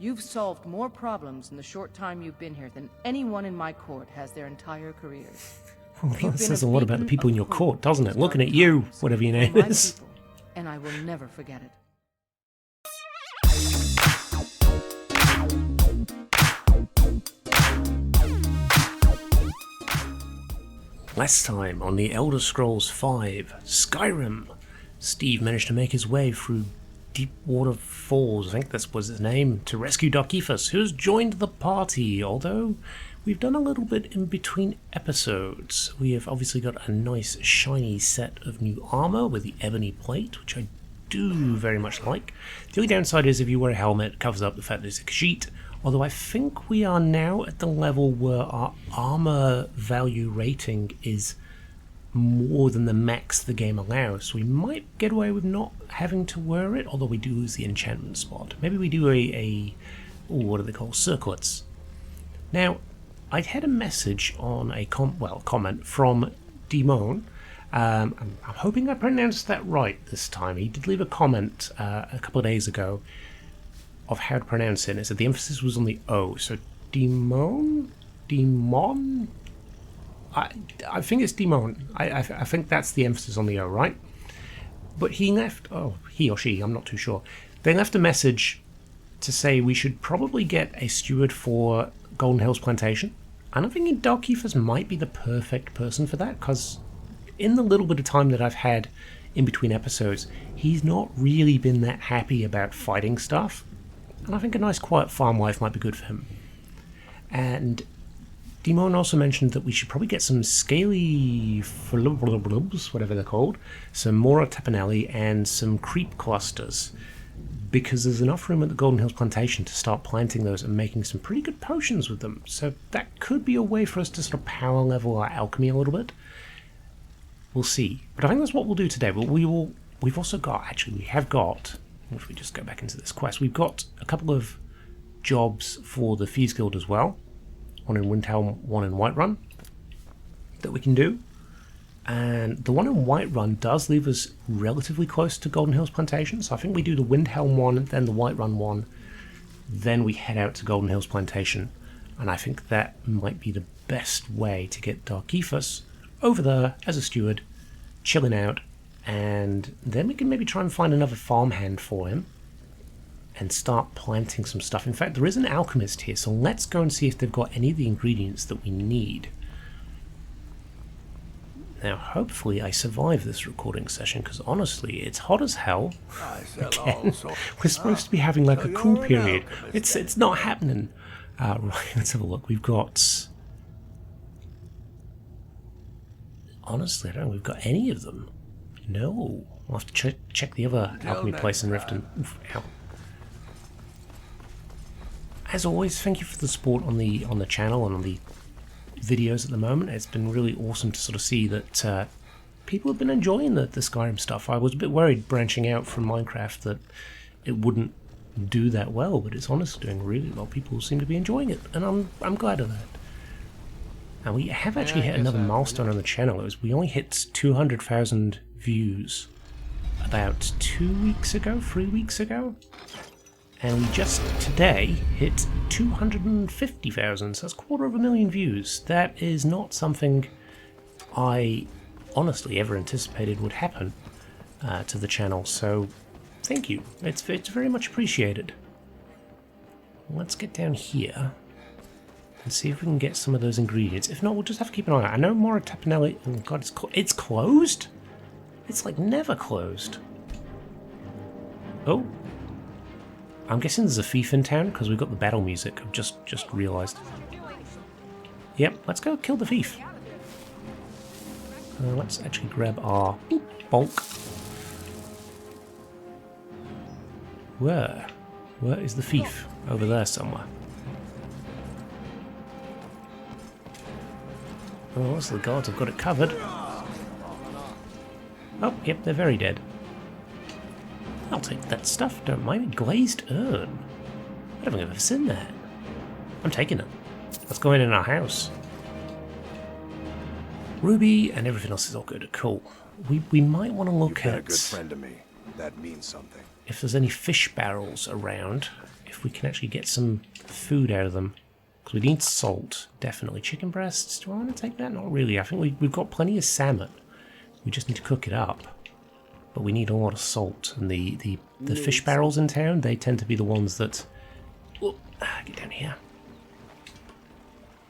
You've solved more problems in the short time you've been here than anyone in my court has their entire careers. Well, that says a lot about the people in your court, doesn't it? Looking at you, whatever your name is. People, and I will never forget it. Last time on the Elder Scrolls V, Skyrim, Steve managed to make his way through Deepwater Falls, I think that was his name, to rescue Derkeethus, who's joined the party, although we've done a little bit in between episodes. We have obviously got a nice shiny set of new armour with the ebony plate, which I do very much like. The only downside is if you wear a helmet, it covers up the fact that it's a sheet, although I think we are now at the level where our armour value rating is more than the max the game allows, so we might get away with not having to wear it, although we do lose the enchantment spot. Maybe we do what do they call, circlets. Now, I had a message on a comment from Demone. I'm hoping I pronounced that right this time. He did leave a comment a couple of days ago of how to pronounce it, and it said the emphasis was on the O, so Demone? I think it's Demone. I think that's the emphasis on the O, right? But he or she, I'm not too sure. They left a message to say we should probably get a steward for Golden Hills Plantation. And I'm thinking Derkeethus might be the perfect person for that, because in the little bit of time that I've had in between episodes, he's not really been that happy about fighting stuff. And I think a nice quiet farm life might be good for him. And Demon also mentioned that we should probably get some scaly flubs, whatever they're called, some Mora Tapanelli, and some creep clusters, because there's enough room at the Golden Hills Plantation to start planting those and making some pretty good potions with them. So that could be a way for us to sort of power level our alchemy a little bit. We'll see. But I think that's what we'll do today. But we have got, if we just go back into this quest, we've got a couple of jobs for the Thieves Guild as well. One in Windhelm, one in Whiterun, that we can do. And the one in Whiterun does leave us relatively close to Golden Hills Plantation, so I think we do the Windhelm one, then the Whiterun one, then we head out to Golden Hills Plantation, and I think that might be the best way to get Derkeethus over there as a steward, chilling out, and then we can maybe try and find another farmhand for him and start planting some stuff. In fact, there is an alchemist here, so let's go and see if they've got any of the ingredients that we need. Now, hopefully I survive this recording session, because honestly, it's hot as hell. Again, we're supposed to be having like a cool period. It's not happening. Right, let's have a look. We've got... Honestly, I don't know if we've got any of them. No. We'll have to check the other alchemy place in Riften. Oof, ow. As always, thank you for the support on the channel and on the videos at the moment. It's been really awesome to sort of see that people have been enjoying the Skyrim stuff. I was a bit worried branching out from Minecraft that it wouldn't do that well, but it's honestly doing really well. People seem to be enjoying it, and I'm glad of that. And we have actually hit another milestone on the channel. We only hit 200,000 views about 3 weeks ago. And we just today hit 250,000, so that's 250,000 views. That is not something I honestly ever anticipated would happen to the channel, so thank you. It's very much appreciated. Let's get down here and see if we can get some of those ingredients. If not, we'll just have to keep an eye out. I know Mora Tapanelli... Oh god, it's closed? It's like never closed. Oh. I'm guessing there's a thief in town, because we've got the battle music. I've just realised. Yep, let's go kill the thief. Let's actually grab our bulk. Where is the thief? Over there somewhere. Oh, so the guards have got it covered. Oh, yep, they're very dead. I'll take that stuff, don't mind me. Glazed urn. I don't think I've ever seen that. I'm taking it. Let's go in our house. Ruby and everything else is all good. Cool. We might want to look at... You've been a good friend to me. That means something. If there's any fish barrels around if we can actually get some food out of them. Because we need salt, definitely. Chicken breasts, do I want to take that? Not really. I think we've got plenty of salmon. We just need to cook it up. But we need a lot of salt. And the fish barrels in town, they tend to be the ones that... Oh, get down here.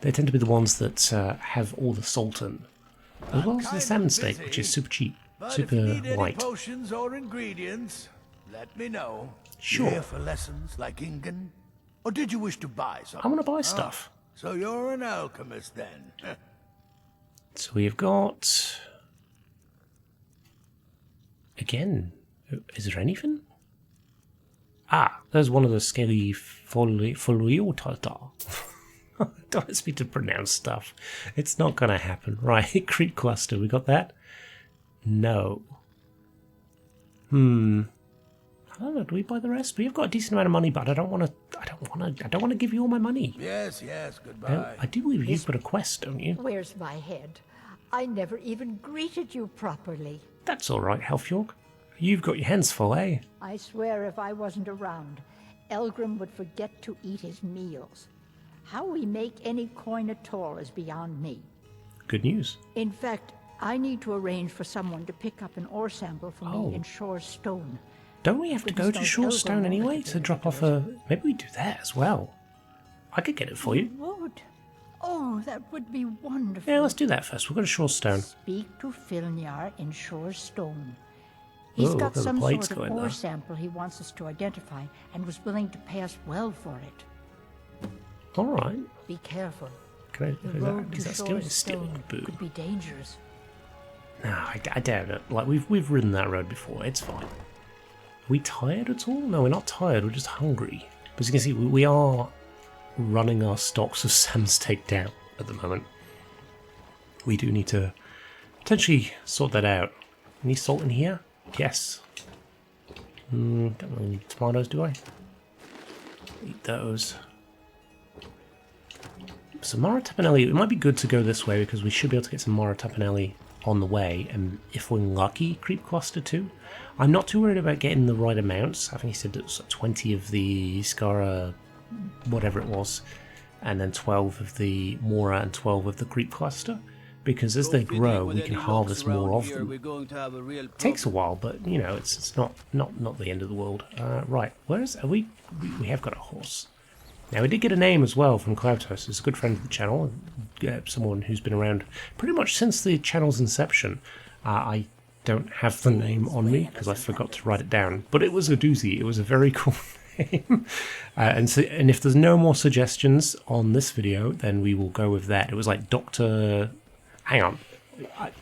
They tend to be the ones that have all the salt in. As well as the salmon steak, which is super cheap. Super if you need light. Any potions or ingredients, let me know. Sure. Here for lessons like Ingen? Or did you wish to buy something? I want to buy stuff. So you're an alchemist then? So we've got... Again, is there anything? Ah, there's one of the scaly foliotata. Don't ask me to pronounce stuff. It's not going to happen. Right, creep cluster, we got that? No. I don't know, do we buy the rest? We've got a decent amount of money, but I don't want to give you all my money. Yes, goodbye. No, I do believe you've got a quest, don't you? Where's my head? I never even greeted you properly. That's all right, Helfjorg. You've got your hands full, eh? I swear if I wasn't around, Elgrim would forget to eat his meals. How we make any coin at all is beyond me. Good news. In fact, I need to arrange for someone to pick up an ore sample for me in Shore's Stone. Don't we have to go to Shore's Stone anyway to drop off a... Maybe we do that as well. I could get it for you. Would? Oh, that would be wonderful. Yeah, let's do that first. We'll go to Shore's Stone. Speak to Filnyar in Shore's Stone. He's Ooh, got there's a some plates sort of going ore there. sample he wants us to identify and was willing to pay us well for it. All right. Be careful. Can The I, road is to that Shore's stealing? Stone Boo. could be dangerous. No, I doubt it. Like, we've ridden that road before. It's fine. Are we tired at all? No, we're not tired. We're just hungry. But as you can see, we are running our stocks of salmon steak down at the moment. We do need to potentially sort that out. Any salt in here? Yes. Don't really need tomatoes, do I? Eat those. So Mara Tapanelli, it might be good to go this way because we should be able to get some Mara Tapanelli on the way, and if we're lucky, Creep Cluster too. I'm not too worried about getting the right amounts. I think he said it was 20 of the Skara, whatever it was, and then 12 of the Mora and 12 of the Creep Cluster, because as they grow, we can harvest more of them. It takes a while, but you know, it's not the end of the world. Right, are we have got a horse. Now, we did get a name as well from Cloudhouse. It's a good friend of the channel, someone who's been around pretty much since the channel's inception. I don't have the name on me because I forgot to write it down, but it was a doozy. It was a very cool name. And if there's no more suggestions on this video, then we will go with that. It was like Dr. Hang on.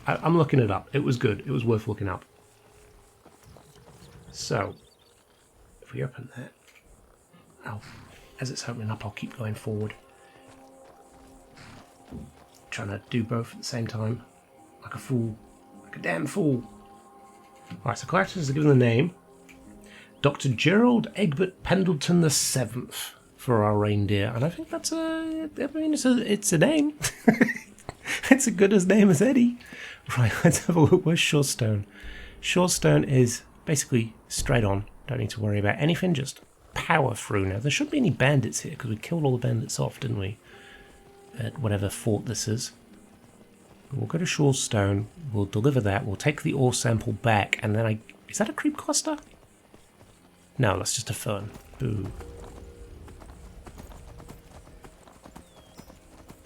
I'm looking it up. It was good. It was worth looking up. So, if we open that... Oh. As it's opening up, I'll keep going forward. Trying to do both at the same time. Like a fool. Like a damn fool. Alright, so characters are given the name. Dr. Gerald Egbert Pendleton VII for our reindeer. And I think that's it's a name. It's as good a name as any. Right, let's have a look. Where's Shorestone? Shorestone is basically straight on. Don't need to worry about anything, just power through. Now, there shouldn't be any bandits here because we killed all the bandits off, didn't we? At whatever fort this is. We'll go to Shorestone, we'll deliver that, we'll take the ore sample back, and then is that a creep cluster? No, that's just a fern. Boo.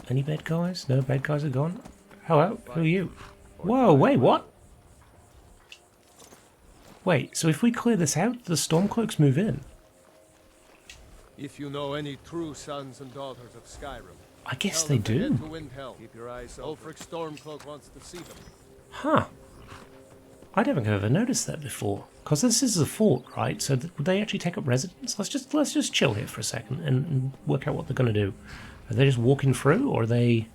Any bad guys? No, bad guys are gone. Hello, who are you? Whoa, wait, what? Wait, so if we clear this out, the Stormcloaks move in? If you know any true sons and daughters of Skyrim, I guess tell they them to do. head to Windhelm. Keep your eyes open. Ulfric Stormcloak wants to see them. Huh. I don't think I've ever noticed that before. Because this is a fort, right? So would they actually take up residence? Let's just chill here for a second and work out what they're going to do. Are they just walking through, or are they...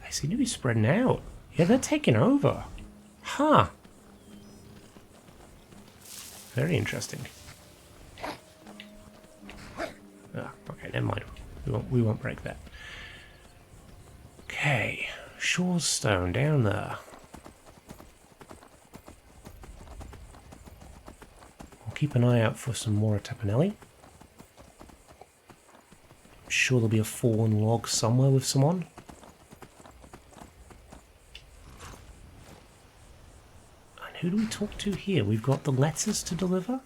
They seem to be spreading out. Yeah, they're taking over. Huh. Very interesting. Ah, okay, never mind. We won't break that. Okay, Shorestone down there. We'll keep an eye out for some more tapenelli. I'm sure there'll be a fallen log somewhere with someone. And who do we talk to here? We've got the letters to deliver,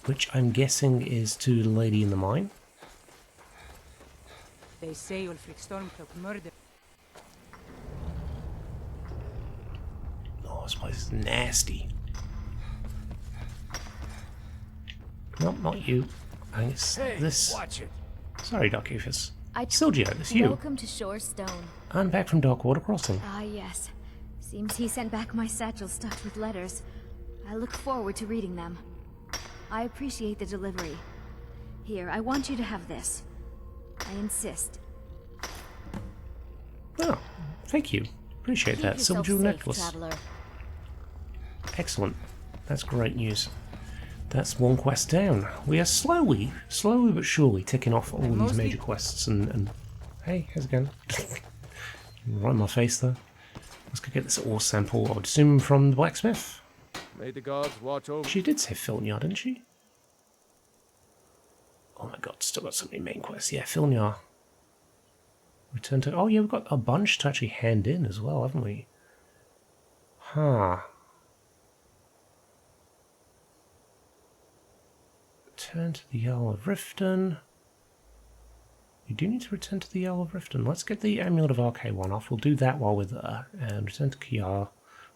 which I'm guessing is to the lady in the mine. They say Ulfric Stormcloak murdered. Oh, this place is nasty. Nope, not you. I think it's this. Watch it. Sorry, Derkeethus. Silgio, it's you. Welcome to Shorestone. I'm back from Darkwater Crossing. Ah, yes. Seems he sent back my satchel stuffed with letters. I look forward to reading them. I appreciate the delivery. Here, I want you to have this. I insist. Oh, thank you. Appreciate that. Silver jewel necklace. Traveler. Excellent. That's great news. That's one quest down. We are slowly but surely ticking off all these major quests and... Hey, how's it going? Right in my face there. Let's go get this ore sample, I would assume from the blacksmith. May the gods watch over. She did say Filnyar, didn't she? Oh my god, still got so many main quests. Yeah, Filnyar. Return to... Oh yeah, we've got a bunch to actually hand in as well, haven't we? Huh. Return to the Jarl of Riften. We do need to return to the Jarl of Riften. Let's get the Amulet of Arcade one off. We'll do that while we're there. And return to Kiar.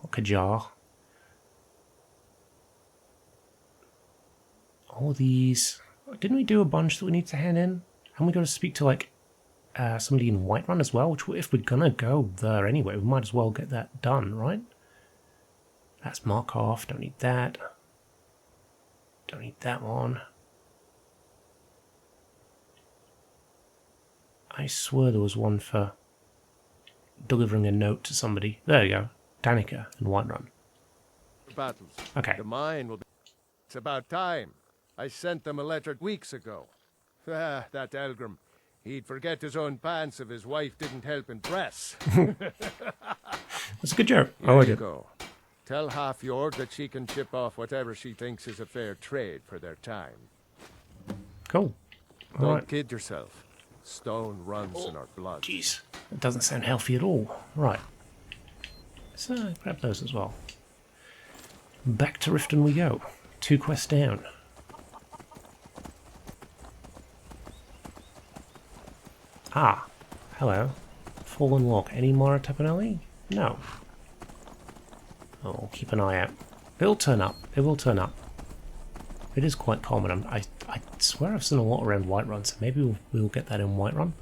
Or Kajar. All these... Didn't we do a bunch that we need to hand in? And we got to speak to, like, somebody in Whiterun as well? Which, if we're gonna go there anyway, we might as well get that done, right? That's mark off. Don't need that. Don't need that one. I swear there was one for delivering a note to somebody. There you go. Danica and Whiterun. Battles. Okay. The mine will be... It's about time. I sent them a letter weeks ago. Ah, that Elgrim. He'd forget his own pants if his wife didn't help impress. That's a good joke. I Here like you it. go. Tell Half-Yord that she can chip off whatever she thinks is a fair trade for their time. Cool. Don't Alright. kid yourself. Stone runs in our blood. Jeez. That doesn't sound healthy at all. Right. So, grab those as well. Back to Riften we go. 2 quests down. Ah. Hello. Fallen log. Any Mara Tapenelli? No. Oh, I'll keep an eye out. It'll turn up. It will turn up. It is quite common. I swear I've seen a lot around Whiterun, so maybe we'll get that in Whiterun.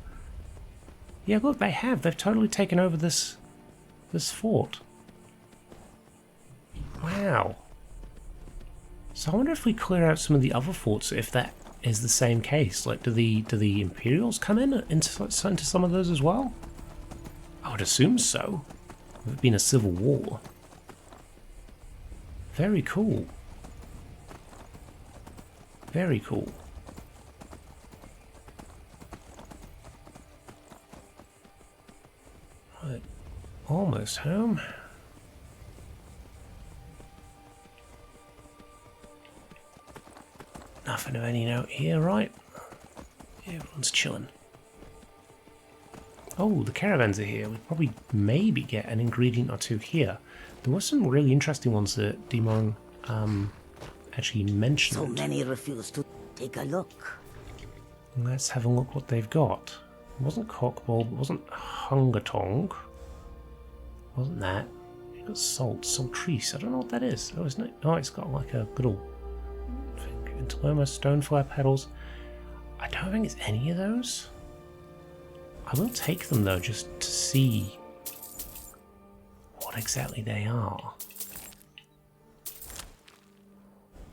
Yeah, look, they have. They've totally taken over this fort. Wow. So I wonder if we clear out some of the other forts, if that is the same case. Like, do the Imperials come into some of those as well? I would assume so. There's been a civil war. Very cool. Very cool. Right. Almost home. Nothing of any note here, right? Everyone's chilling. Oh, the caravans are here. We'd probably maybe get an ingredient or two here. There were some really interesting ones that Dimon actually mentioned. So many refuse to take a look. Let's have a look what they've got. It wasn't Cockball, it wasn't Hungertong. Wasn't that? It got Salt, Saltrice. I don't know what that is. Oh, isn't it? Oh, it's got like a good old thing. Interloma, Stonefire Petals. I don't think it's any of those. I will take them though, just to see what exactly they are.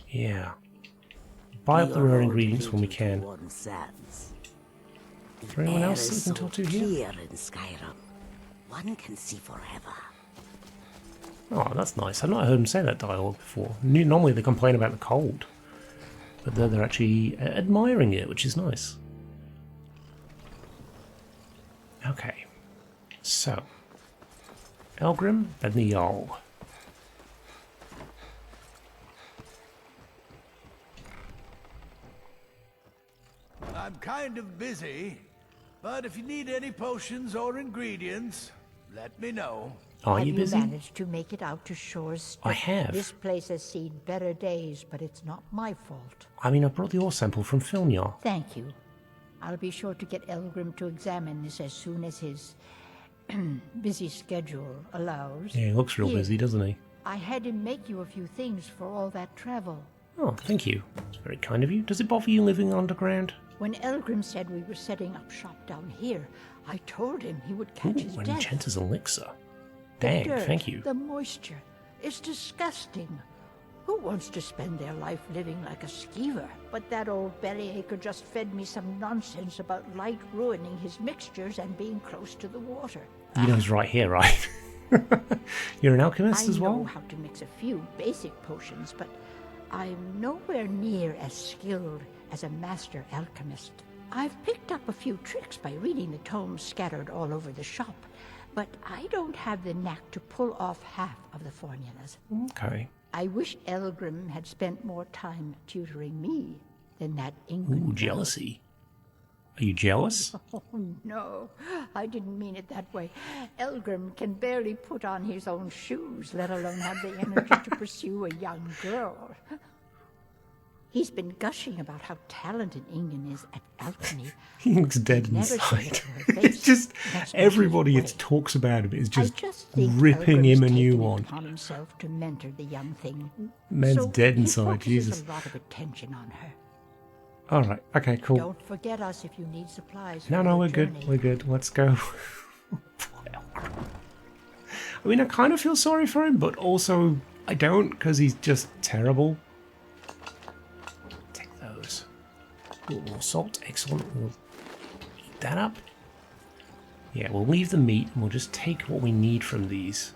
Yeah. Buy up the rare ingredients when we can. Is there anyone else that we can talk to here? Clear in Skyrim. One can see forever. Oh, that's nice. I've not heard them say that dialogue before. Normally they complain about the cold. But they're actually admiring it, which is nice. Okay. So. Elgrim and the Jarl. I'm kind of busy, but if you need any potions or ingredients, let me know. Are Have you you busy? managed to make it out to Shore's Strip? I have. This place has seen better days, but it's not my fault. I mean, I brought the ore sample from Filnyar. Thank you. I'll be sure to get Elgrim to examine this as soon as his busy schedule allows. Yeah, he looks real Here, busy, doesn't he? I had him make you a few things for all that travel. Oh, thank you. It's very kind of you. Does it bother you living underground? When Elgrim said we were setting up shop down here, I told him he would catch his Ooh, an death. enchanter's elixir. The Dang, dirt, thank you. The moisture. It's disgusting. Who wants to spend their life living like a skeever? But that old bellyacre just fed me some nonsense about light ruining his mixtures and being close to the water. You know he's right here, right? You're an alchemist as I know well? how to mix a few basic potions, but I'm nowhere near as skilled as a master alchemist. I've picked up a few tricks by reading the tomes scattered all over the shop, but I don't have the knack to pull off half of the formulas. Okay. I wish Elgrim had spent more time tutoring me than that England. Ooh, jealousy. Are you jealous? Oh, no. I didn't mean it that way. Elgrim can barely put on his own shoes, let alone have the energy to pursue a young girl. He's been gushing about how talented Ingen is at alchemy. He looks dead Never said inside. it to her face. It's just That's not everybody his that way. talks about him is I just just think ripping Elgrim's him a new taken it one. upon himself to mentor the young thing. Man's So dead he inside, focuses Jesus. a lot of attention on her. Alright, okay, cool. Don't forget us if you need supplies. No, for no, your we're journey. good. We're good. Let's go. I mean, I kind of feel sorry for him, but also I don't, because he's just terrible. Take those. Ooh, more salt. Excellent. We'll eat that up. Yeah, we'll leave the meat and we'll just take what we need from these.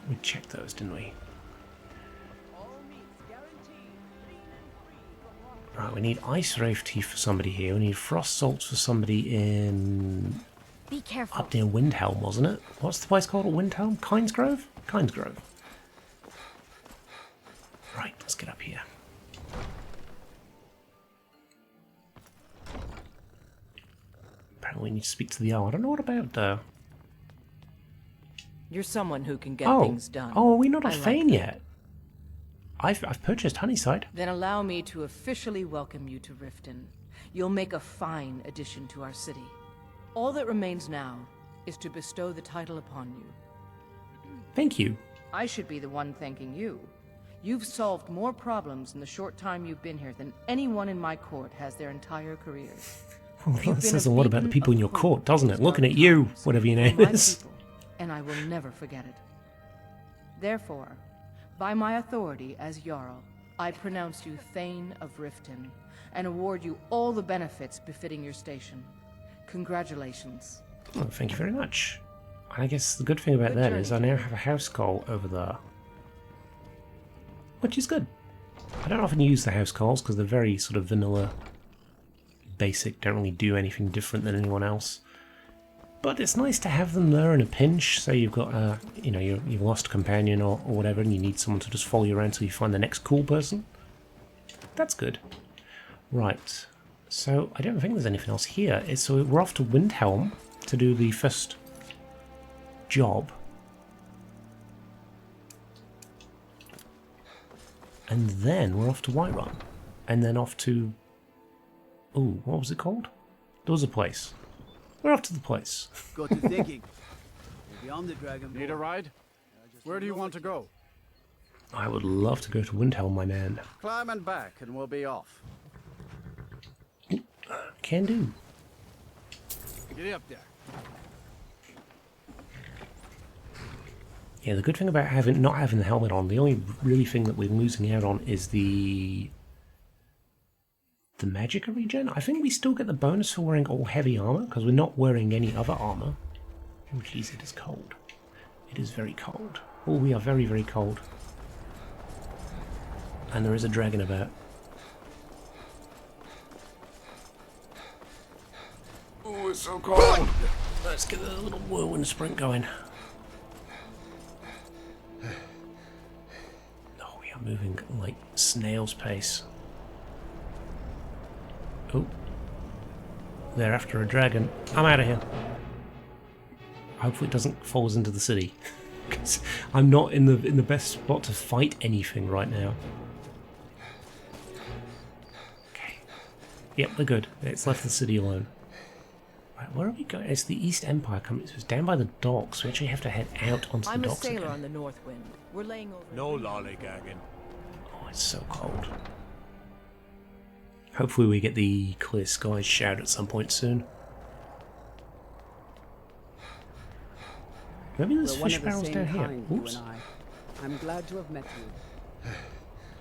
We checked those, didn't we? Right, we need ice rave tea for somebody here. We need frost salts for somebody in... Be careful. up near Windhelm, wasn't it? What's the place called at Windhelm? Kinesgrove? Kinesgrove. Right, let's get up here. Apparently we need to speak to the owl. I don't know what about... You're someone who can get Oh, things done. oh, are we not I at like Thane that. yet? I've purchased Honeyside. Then allow me to officially welcome you to Riften. You'll make a fine addition to our city. All that remains now is to bestow the title upon you. Thank you. I should be the one thanking you. You've solved more problems in the short time you've been here than anyone in my court has their entire careers. Well, You've that been says a lot about the beacon people in of your hope court, doesn't it? in Looking dark at you, times whatever your for name my is. people, and I will never forget it. Therefore, by my authority as Jarl, I pronounce you Thane of Riften, and award you all the benefits befitting your station. Congratulations. Oh, thank you very much. I guess the good thing about Good that journey. is I now have a house call over there. Which is good. I don't often use the house calls because they're very sort of vanilla, basic, don't really do anything different than anyone else. But it's nice to have them there in a pinch. Say you've got, you've lost a companion or whatever, and you need someone to just follow you around till you find the next cool person. That's good. Right. So I don't think there's anything else here. So we're off to Windhelm to do the first job. And then we're off to Whiterun. And then off to... Ooh, what was it called? There was a place. We're off to the place. Got to thinking. We're beyond the dragon. Need a ride? Where do you want to go? I would love to go to Windhelm, my man. Climb and back and we'll be off. Can do. Get up there. Yeah, the good thing about not having the helmet on, the only really thing that we're losing out on is the magic regen. I think we still get the bonus for wearing all heavy armor because we're not wearing any other armor. Oh jeez, it is cold. It is very cold. Oh, we are very, very cold. And there is a dragon about. Oh, it's so cold. Let's get a little whirlwind sprint going. Oh, we are moving like snail's pace. Oh, They're after a dragon. I'm out of here. Hopefully it doesn't fall us into the city. Because I'm not in the best spot to fight anything right now. Okay. Yep, they're good. It's left the city alone. Right, where are we going? It's the East Empire coming. It's down by the docks. We actually have to head out onto the docks again. I'm a sailor on the North Wind. We're laying over... No lollygagging. Oh, it's so cold. Hopefully we get the Clear Skies shout at some point soon. Maybe there's fish barrels down here. Oops. I'm glad to have met you.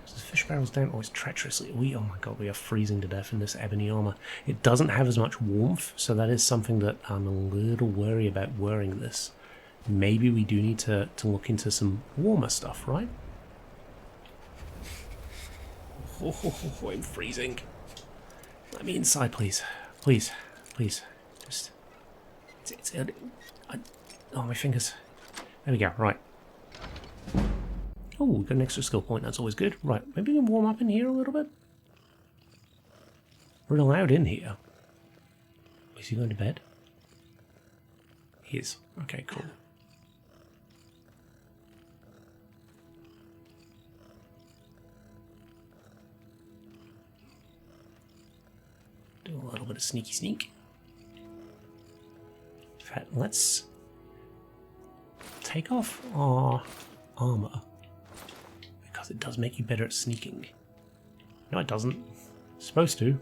There's fish barrels down. Oh, it's treacherously. Oh my god, we are freezing to death in this ebony armor. It doesn't have as much warmth, so that is something that I'm a little wary about wearing this. Maybe we do need to look into some warmer stuff, right? Oh, I'm freezing. Let me inside, please. Please. Please. Just... oh, my fingers. There we go, right. Oh, we've got an extra skill point, that's always good. Right, maybe we can warm up in here a little bit? We're allowed in here. Is he going to bed? He is. Okay, cool. Do a little bit of sneaky sneak. In fact, let's take off our armor, because it does make you better at sneaking. No, it doesn't. It's supposed to.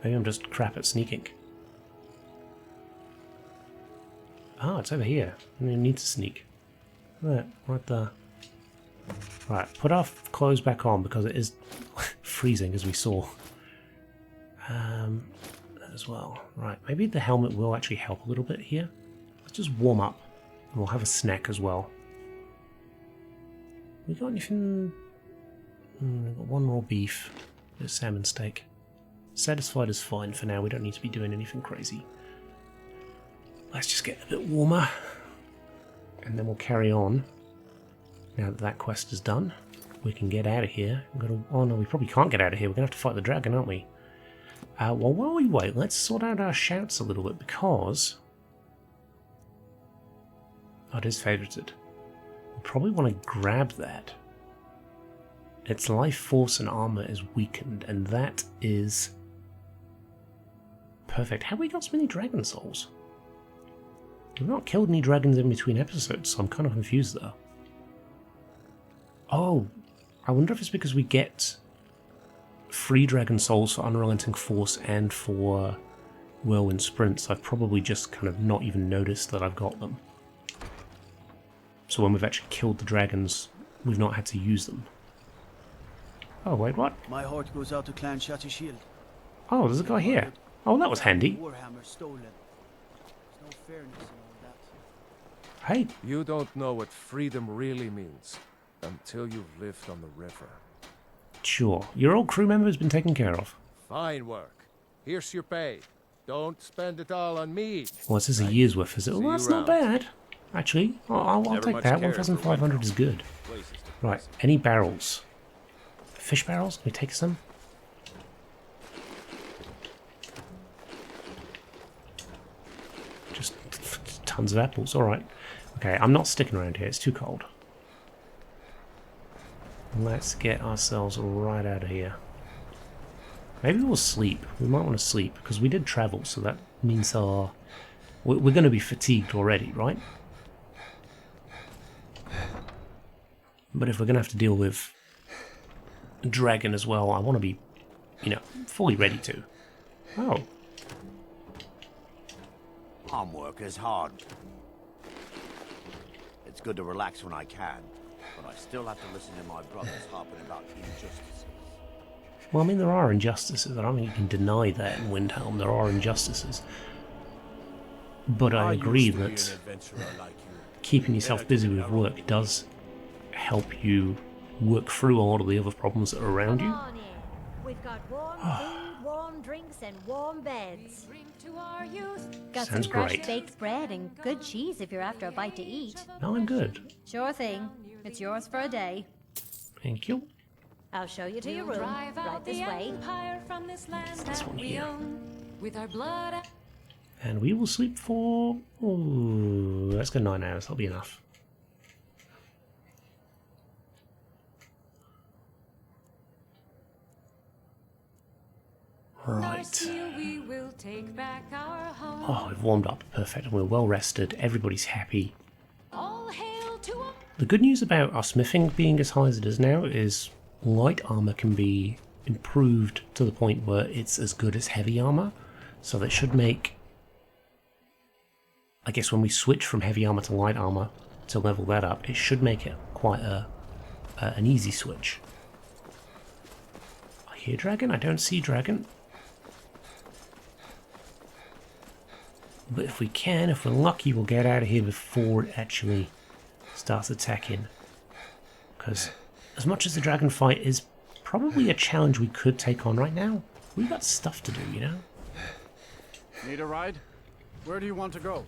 Maybe I'm just crap at sneaking. Oh, it's over here. I need to sneak. Right there. Right, put our clothes back on because it is freezing, as we saw. As well. Right, maybe the helmet will actually help a little bit here. Let's just warm up. And we'll have a snack as well. We got anything? We've got one raw beef. A salmon steak. Satisfied is fine for now. We don't need to be doing anything crazy. Let's just get a bit warmer. And then we'll carry on. Now that that quest is done, we can get out of here. Oh no, we probably can't get out of here. We're going to have to fight the dragon, aren't we? Well, while we wait, let's sort out our shouts a little bit, because... oh, it is favorited. We probably want to grab that. Its life force and armor is weakened, and that is... perfect. How have we got so many dragon souls? We've not killed any dragons in between episodes, so I'm kind of confused though. Oh, I wonder if it's because we get free dragon souls for Unrelenting Force and for Whirlwind Sprints. I've probably just kind of not even noticed that I've got them. So when we've actually killed the dragons, we've not had to use them. Oh, wait, what? My heart goes out to Clan Shattershield Shield. Oh, there's a guy here. Oh, that was handy. Warhammer stolen. There's no fairness in all that. Hey. You don't know what freedom really means until you've lived on the river. Sure. Your old crew member has been taken care of. Fine work. Here's your pay. Don't spend it all on me. Well, this is a year's worth, is it? Well, that's not bad. Actually, I'll take that. 1,500 is good. Right, any barrels? Fish barrels? Can we take some? Just tons of apples. Alright. Okay, I'm not sticking around here. It's too cold. Let's get ourselves right out of here. Maybe we'll sleep. We might want to sleep, because we did travel, so that means we're going to be fatigued already, right? But if we're going to have to deal with a dragon as well, I want to be, fully ready to. Oh. Farm work is hard. It's good to relax when I can, but I still have to listen to my brothers harping about injustices. Well, I mean, there are injustices. I don't think you can deny that in Windhelm. There are injustices. But I agree that keeping yourself busy with work does help you work through a lot of the other problems that are around you. We've got warm food, warm drinks, and warm beds. Got Sounds some fresh great. baked bread and good cheese if you're after a bite to eat. No, I'm good. Sure thing. It's yours for a day. Thank you. I'll show you to your room. Right this way. This one here. With our blood. And we will sleep for... Ooh, let's go 9 hours. That'll be enough. Right. We will take back our home. Oh, we've warmed up. Perfect. And we're well rested. Everybody's happy. All hail to us. The good news about our smithing being as high as it is now is light armor can be improved to the point where it's as good as heavy armor. So that should make... I guess when we switch from heavy armor to light armor to level that up, it should make it quite an easy switch. I hear dragon. I don't see dragon. But if we can, if we're lucky, we'll get out of here before it actually starts attacking. Because as much as the dragon fight is probably a challenge we could take on right now, we've got stuff to do, you know? Need a ride? Where do you want to go?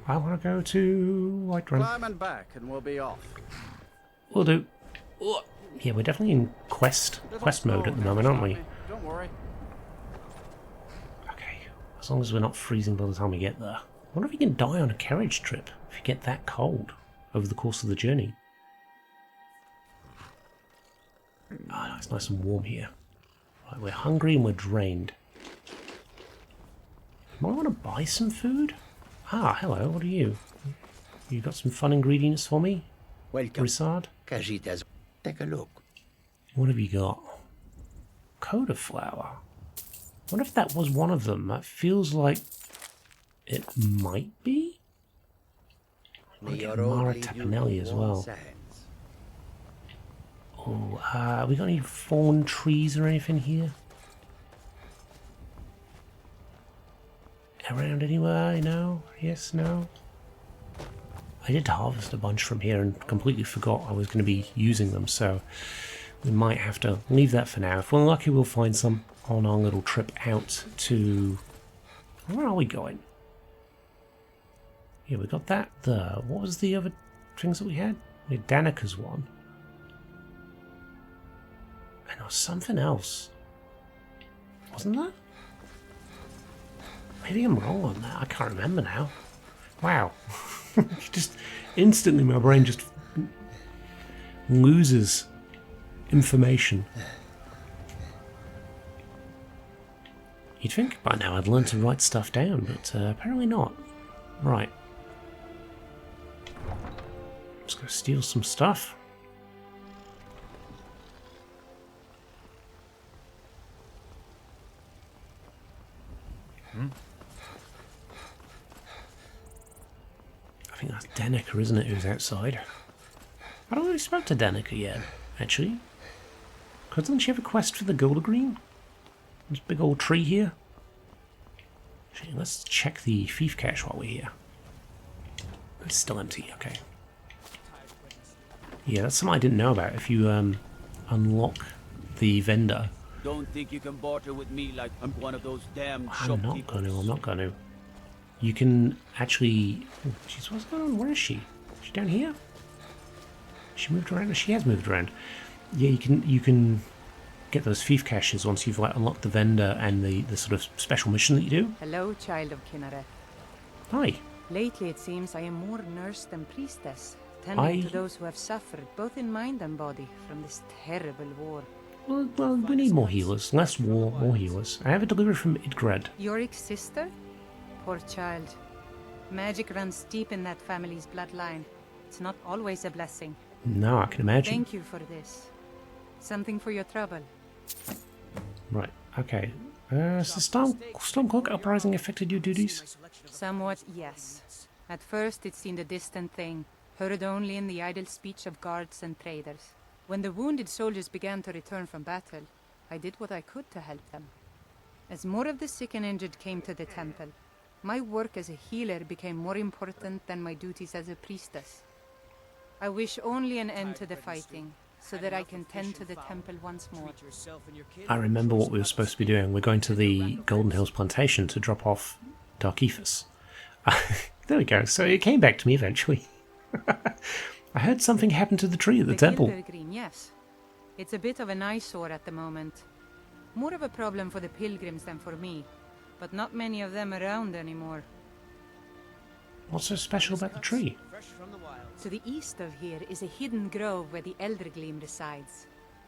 I want to go to Whiterun. Climb and back and we'll be off. We'll do. Yeah, we're definitely in quest mode at the moment, aren't we? Don't worry. Okay, as long as we're not freezing by the time we get there. I wonder if you can die on a carriage trip if you get that cold over the course of the journey. Ah, oh, it's nice and warm here. Right, we're hungry and we're drained. Might want to buy some food? Ah, hello, what are you? You got some fun ingredients for me? Welcome. Brisard? Cajitas. Take a look. What have you got? Coda flower. I wonder if that was one of them. That feels like it might be? I'll get Mara Tapanelli as well. Oh, we got any fallen trees or anything here? Around anywhere, no? Yes, no? I did harvest a bunch from here and completely forgot I was going to be using them, so we might have to leave that for now. If we're lucky, we'll find some on our little trip out to... Where are we going? Yeah, we got that there. What was the other things that we had? We had Danica's one. And there was something else. Wasn't there? Maybe I'm wrong on that. I can't remember now. Wow. Just instantly my brain just loses information. You'd think by now I'd learned to write stuff down, but apparently not. Right. I'm just going to steal some stuff. I think that's Danica, isn't it, who's outside? I don't really spoke to Danica yet, actually. Doesn't she have a quest for the Goldergreen? This big old tree here. Actually, let's check the thief cache while we're here. It's still empty, okay. Yeah, that's something I didn't know about. If you unlock the vendor... Don't think you can barter with me like I'm one of those damn I'm not going to. You can actually... Oh, jeez, what's going on? Where is she? Is she down here? She moved around? She has moved around. Yeah, you can get those thief caches once you've unlocked the vendor and the sort of special mission that you do. Hello, child of Kinneret. Hi. Lately it seems I am more nurse than priestess, tending to those who have suffered, both in mind and body, from this terrible war. Well, we need more healers. Less war, more healers. I have a delivery from Idgrad. Yorik's sister? Poor child. Magic runs deep in that family's bloodline. It's not always a blessing. No, I can imagine. Thank you for this. Something for your trouble. Right, okay. Has the Stormcloak uprising affected your duties? Somewhat, yes. At first it seemed a distant thing, heard only in the idle speech of guards and traders. When the wounded soldiers began to return from battle, I did what I could to help them. As more of the sick and injured came to the temple, my work as a healer became more important than my duties as a priestess. I wish only an end to the fighting, so that I can tend to the temple once more. I remember what we were supposed to be doing. We're going to the Golden Hills plantation to drop off Derkeethus. There we go. So it came back to me eventually. I heard something happened to the tree at the temple. Green, yes. It's a bit of an eyesore at the moment. More of a problem for the pilgrims than for me. but not many of them around anymore. What's so special about the tree? To the east of here is a hidden grove where the Eldergleam resides.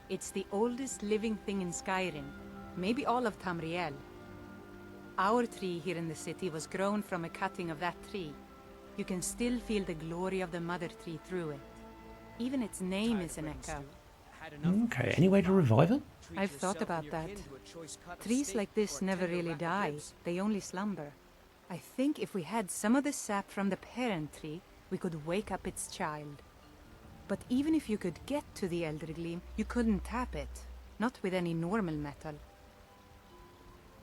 It's the oldest living thing in Skyrim, maybe all of Tamriel. Our tree here in the city was grown from a cutting of that tree. You can still feel the glory of the mother tree through it. Even its name is an echo. Okay, any way to revive it? I've thought about that. Trees like this never really die, they only slumber. I think if we had some of the sap from the parent tree, we could wake up its child. But even if you could get to the Eldergleam, you couldn't tap it. Not with any normal metal.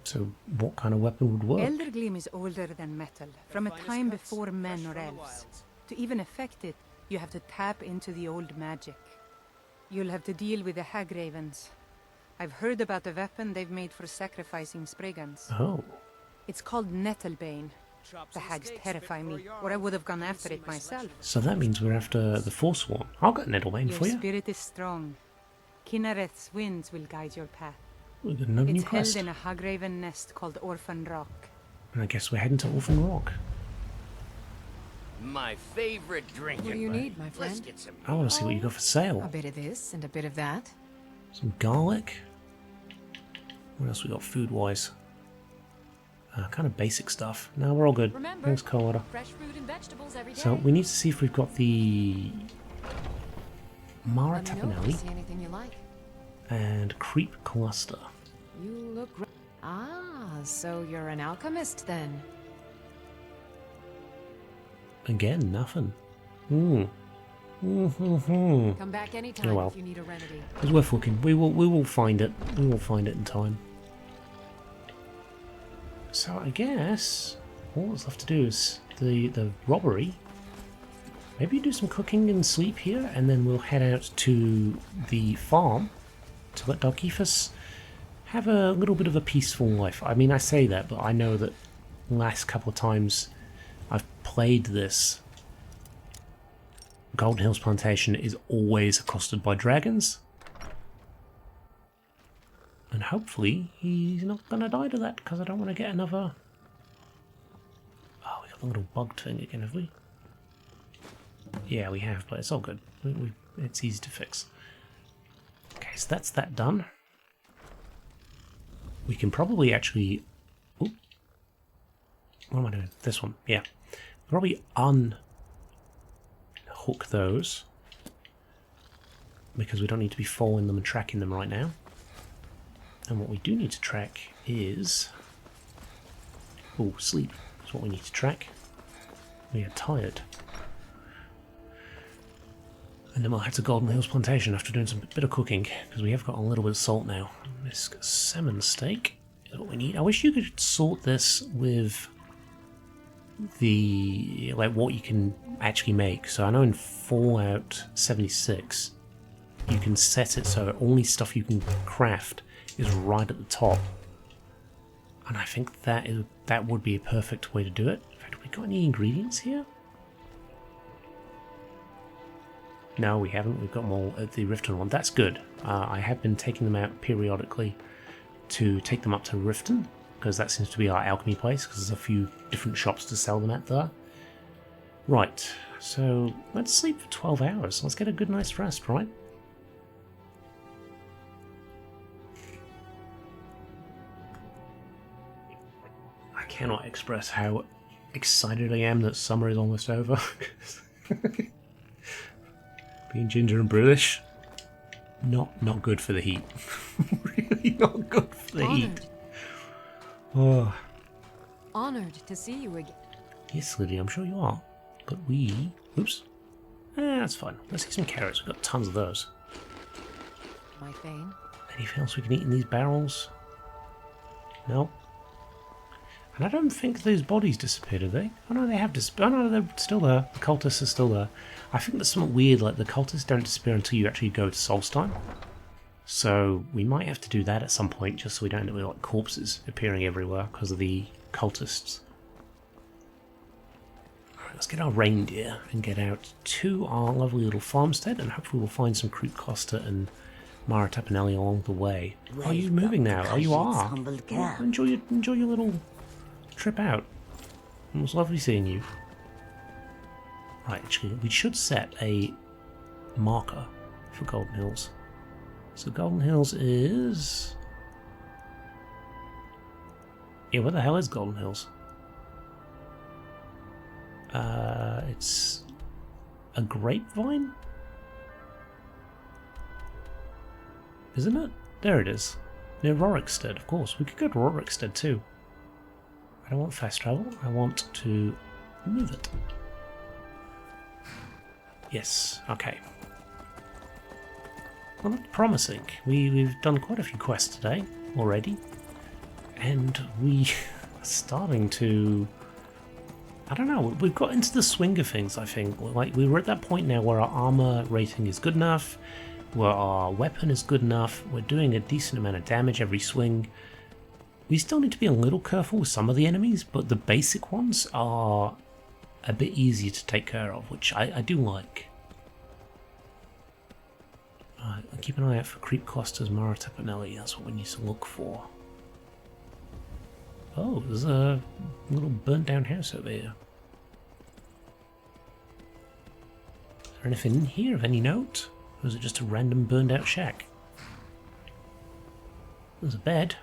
So what kind of weapon would work? Eldergleam is older than metal, from a time before men or elves. To even affect it, you have to tap into the old magic. You'll have to deal with the hag ravens. I've heard about the weapon they've made for sacrificing Spriggans. Oh. It's called Nettlebane. The hags terrify me, or I would have gone after it myself. So that means we're after the Forsworn. I'll get Nettlebane for you. Your spirit is strong. Kinnereth's winds will guide your path. We've got another new It's quest. held in a hagraven nest called Orphan Rock. And I guess we're heading to Orphan Rock. My favorite drink. What do you need, my friend? Let's get some. I want to see what you got for sale. A bit of this and a bit of that. Some garlic. What else we got food-wise? Kind of basic stuff. No, we're all good. Remember, Thanks, Carlotta. fresh fruit and vegetables every day. So we need to see if we've got the Mara Let me know if you Tapanelli see anything you like. and Creep Cluster. You look great. Ah, so you're an alchemist then? Again, nothing. Come back anytime Oh well. if you need a remedy. It's worth looking. We will find it. We will find it in time. So I guess all that's left to do is the robbery. Maybe do some cooking and sleep here, and then we'll head out to the farm to let Derkeethus have a little bit of a peaceful life. I mean, I say that, but I know that the last couple of times I've played this, Golden Hills Plantation is always accosted by dragons. And hopefully he's not going to die to that, because I don't want to get another... Oh, we got the little bug thing again, have we? Yeah, we have, but it's all good. It's easy to fix. Okay, so that's that done. We can probably actually... Oop. What am I doing? This one, yeah. Probably unhook those, because we don't need to be following them and tracking them right now. And what we do need to track is... Oh, sleep is what we need to track. We are tired. And then we'll head to Golden Hills Plantation after doing some bit of cooking, because we have got a little bit of salt now. This salmon steak is what we need. I wish you could sort this with the... like what you can actually make. So I know in Fallout 76 you can set it so only stuff you can craft is right at the top, and I think that would be a perfect way to do it. In fact, have we got any ingredients here? No, we haven't. We've got them all at the Riften one. That's good. I have been taking them out periodically to take them up to Riften, because that seems to be our alchemy place, because there's a few different shops to sell them at there. Right, so let's sleep for 12 hours. Let's get a good night's rest, right? I cannot express how excited I am that summer is almost over. Being ginger and British, not good for the heat. Really not good for the heat. Oh. Honored to see you again. Yes, Lydia, I'm sure you are. But we... Oops. That's fine. Let's eat some carrots. We've got tons of those. My Thane. Anything else we can eat in these barrels? No. And I don't think those bodies disappeared, have they? Oh no, they have disappeared. Oh no, they're still there. The cultists are still there. I think there's something weird, like the cultists don't disappear until you actually go to Solstheim. So we might have to do that at some point, just so we don't end up with like corpses appearing everywhere because of the cultists. Alright, let's get our reindeer and get out to our lovely little farmstead, and hopefully we'll find some Creep Cluster and Mara Tapanelli along the way. Are you moving now? Oh, you are. Oh, enjoy your little trip out. It was lovely seeing you. Right, actually, we should set a marker for Golden Hills. So Golden Hills is... Yeah, where the hell is Golden Hills? It's a grapevine? Isn't it? There it is. Near Rorikstead, of course. We could go to Rorikstead too. I don't want fast travel, I want to move it. Yes, okay. Well, that's promising. We've done quite a few quests today already. And we are starting to... I don't know, we've got into the swing of things, I think. Like, we're at that point now where our armor rating is good enough, where our weapon is good enough, we're doing a decent amount of damage every swing. We still need to be a little careful with some of the enemies, but the basic ones are a bit easier to take care of, which I do like. Keep an eye out for creep clusters, Maratapanelli, that's what we need to look for. Oh, there's a little burnt down house over here. Is there anything in here of any note? Or is it just a random burned out shack? There's a bed.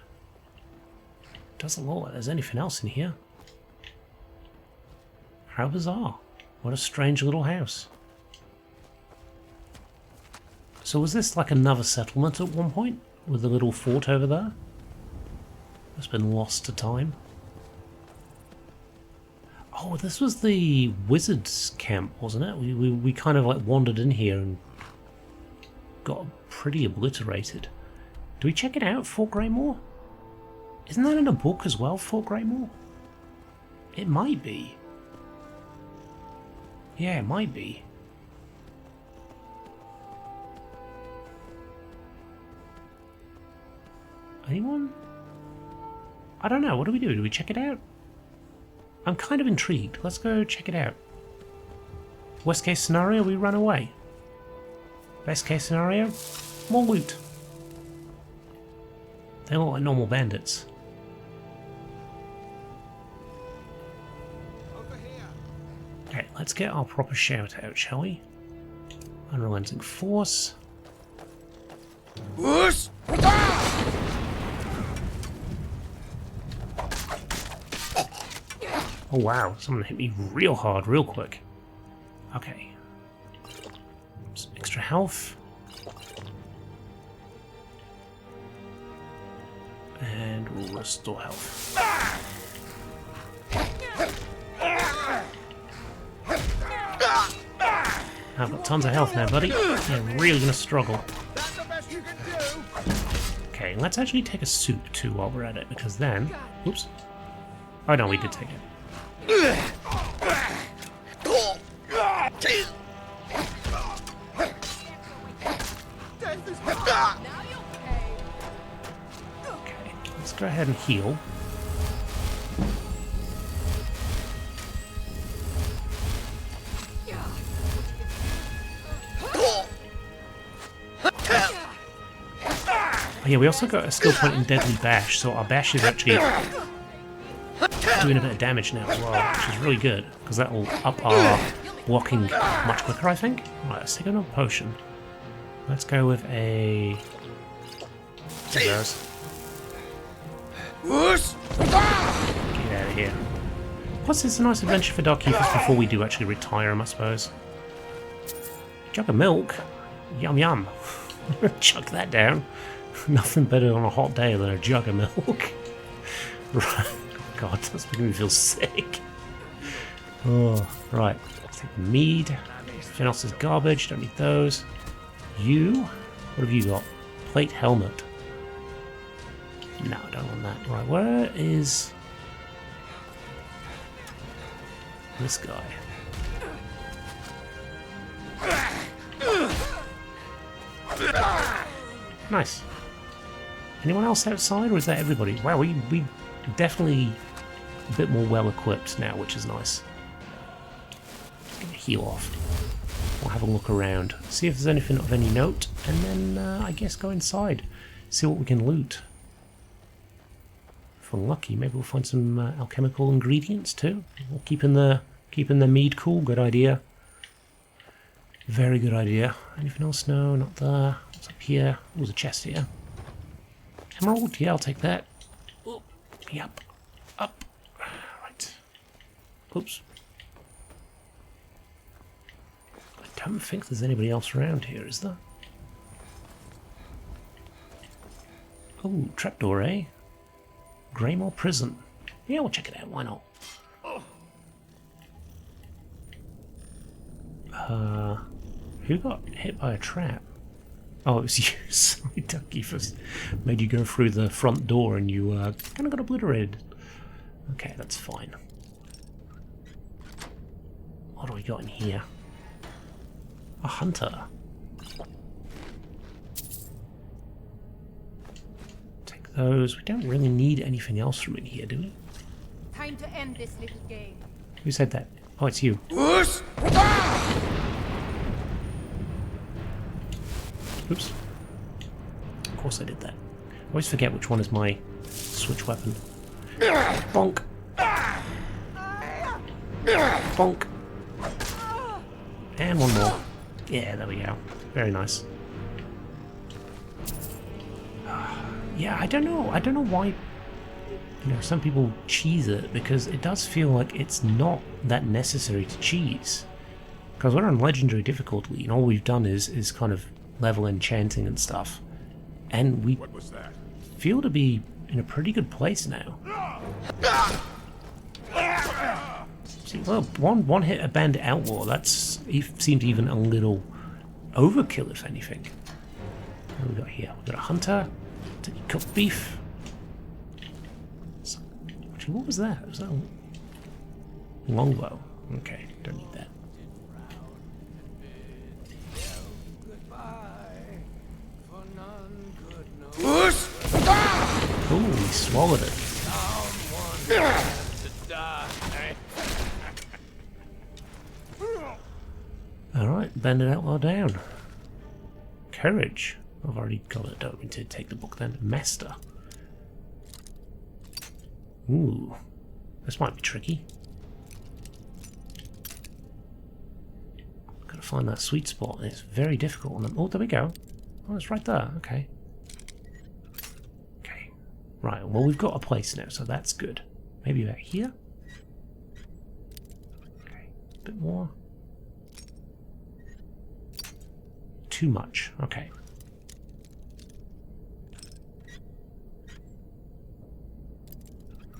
Doesn't look like there's anything else in here. How bizarre. What a strange little house. So was this like another settlement at one point? With a little fort over there? It's been lost to time. Oh, this was the wizard's camp, wasn't it? We kind of like wandered in here and got pretty obliterated. Do we check it out, Fort Greymoor? Isn't that in a book as well, Fort Greymoor? It might be. Yeah, it might be. Anyone? I don't know, what do we do? Do we check it out? I'm kind of intrigued. Let's go check it out. Worst case scenario, we run away. Best case scenario, more loot. They look like normal bandits. Okay, let's get our proper shout out, shall we? Unrelenting force. Whoosh! Oh wow, someone hit me real hard, real quick. Okay. Some extra health. And we'll restore health. I've got tons of health now, buddy. You're really gonna struggle. Okay, let's actually take a soup too while we're at it, because then... Oops. Oh no, we did take it. Okay, let's go ahead and heal. Oh yeah, we also got a skill point in Deadly Bash, so our bash is actually doing a bit of damage now as well, which is really good, because that will up our blocking much quicker, I think. Right, let's take another potion. Let's go with a... Get out of here. Plus, it's a nice adventure for Derkeethus before we do actually retire him, I suppose. Jug of milk? Yum yum. Chuck that down. Nothing better on a hot day than a jug of milk. Right. God, that's making me feel sick. Oh, right. Let's take the mead. Everything else is garbage. Don't need those. You? What have you got? Plate helmet. No, I don't want that. Right, where is this guy? Nice. Anyone else outside, or is that everybody? Wow, we definitely a bit more well equipped now, which is nice. Just gonna heal off. We'll have a look around, see if there's anything of any note, and then I guess go inside, see what we can loot. If we're lucky, maybe we'll find some alchemical ingredients too. We'll keeping the mead cool. Good idea. Very good idea. Anything else? No, not there. What's up here? Oh, there's a chest here. Emerald? Yeah, I'll take that. Oh, yep. Up. Right. Oops. I don't think there's anybody else around here, is there? Oh, trapdoor, eh? Greymoor prison. Yeah, we'll check it out. Why not? Who got hit by a trap? Oh, it was you. Sorry, Derkeethus. Made you go through the front door and you kind of got obliterated. Okay, that's fine. What do we got in here? A hunter. Take those. We don't really need anything else from in here, do we? Time to end this little game. Who said that? Oh, it's you. Oops. Of course I did that. I always forget which one is my switch weapon. Bonk. Bonk. And one more. Yeah, there we go. Very nice. Yeah, I don't know. I don't know why, you know, some people cheese it, because it does feel like it's not that necessary to cheese. Because we're on legendary difficulty, and all we've done is kind of level enchanting and stuff, and we feel to be in a pretty good place now. See, well, one hit a bandit outlaw. That's seems even a little overkill, if anything. What do we got here? We got a hunter. Take cooked beef. Actually, what was that? Was that a longbow? Okay, don't need that. Oh, he swallowed it. Alright, bandit outlaw down. Courage. I've already got it. Don't mean to take the book then. Master. Ooh. This might be tricky. Gotta find that sweet spot, and it's very difficult on them. Oh, there we go. Oh, it's right there. Okay. Okay. Right, well, we've got a place now, so that's good. Maybe about here? Okay. A bit more. Too much. Okay.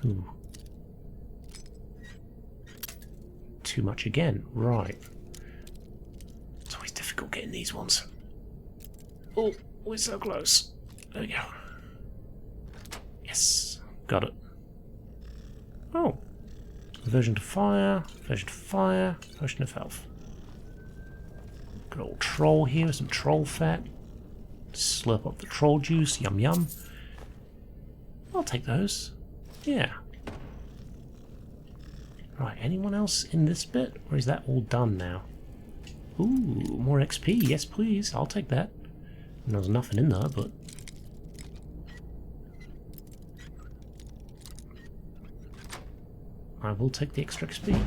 Ooh. Too much again. Right. It's always difficult getting these ones. Oh, we're so close. There we go. Yes. Got it. Oh. Aversion to fire. Aversion to fire. Potion of health. Good old troll here with some troll fat. Slurp up the troll juice. Yum yum. I'll take those. Yeah. Right, anyone else in this bit? Or is that all done now? Ooh, more XP. Yes, please. I'll take that. And there's nothing in there, but... I will take the extra XP.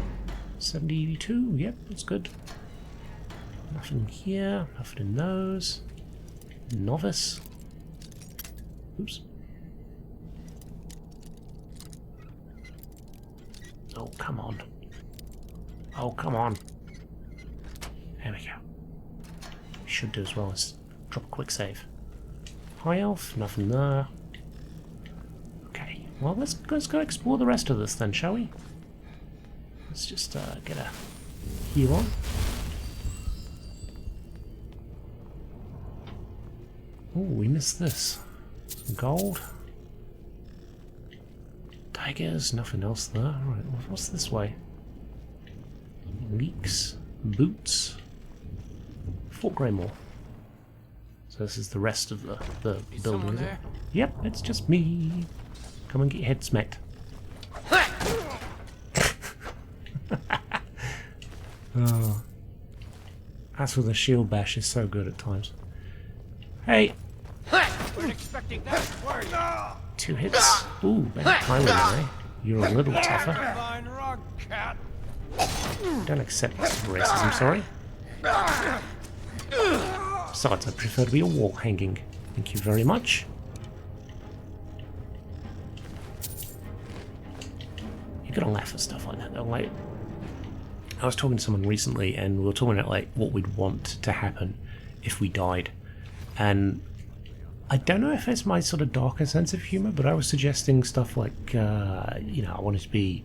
72. Yep, that's good. Nothing here. Nothing in those. Novice. Oops. Oh, come on. Oh, come on. There we go. We should do as well as drop a quick save. High elf, nothing there. Okay, well, let's go explore the rest of this then, shall we? Let's just get a heal on. Oh, we missed this. Some gold. Tigers, nothing else there. Alright, what's this way? Leeks, boots. Fort Greymoor. So this is the rest of the building, is it? Yep, it's just me. Come and get your head smacked. Oh. That's where the shield bash is so good at times. Hey! Weren't expecting that, were you? 2 hits. Ooh, better timing there. You're a little tougher. Fine rock, cat. Don't accept this racism, sorry. Besides, I prefer to be a wall hanging. Thank you very much. You gotta laugh at stuff like that though. Like, I was talking to someone recently and we were talking about like what we'd want to happen if we died. And I don't know if it's my sort of darker sense of humour, but I was suggesting stuff like, you know, I wanted to be,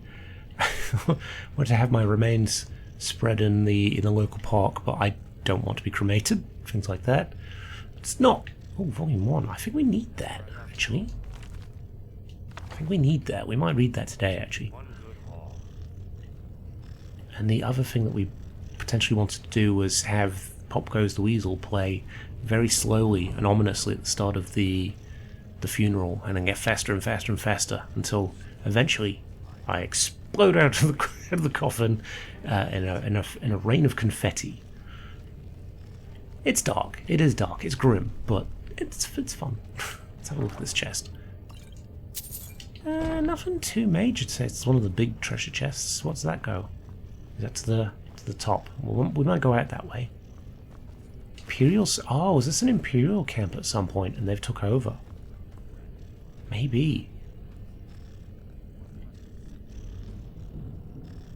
wanted to have my remains spread in the local park, but I don't want to be cremated, things like that. It's not. Oh, Volume 1. I think we need that, actually. I think we need that. We might read that today, actually. And the other thing that we potentially wanted to do was have Pop Goes the Weasel play very slowly and ominously at the start of the funeral, and then get faster and faster and faster until eventually I explode out of the coffin in a rain of confetti. It's dark. It is dark. It's grim, but it's fun. Let's have a look at this chest. Nothing too major to say. It's one of the big treasure chests. What's that go? Is that to the top? Well, we might go out that way. Imperials? Oh, is this an Imperial camp at some point and they've took over? Maybe.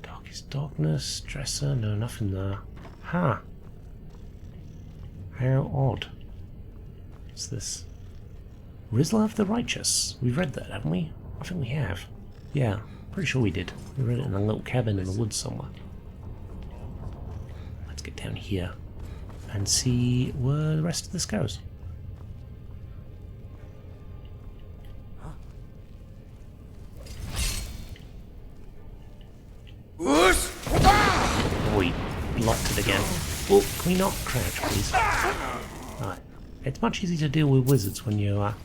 Darkest darkness, dresser, no, nothing there. Huh. How odd. What's this? Rizla of the Righteous. We've read that, haven't we? I think we have. Yeah, pretty sure we did. We read it in a little cabin in the woods somewhere. Let's get down here and see where the rest of this goes. Oh, he blocked it again. Oh, can we not crouch, please? Right. It's much easier to deal with wizards when you are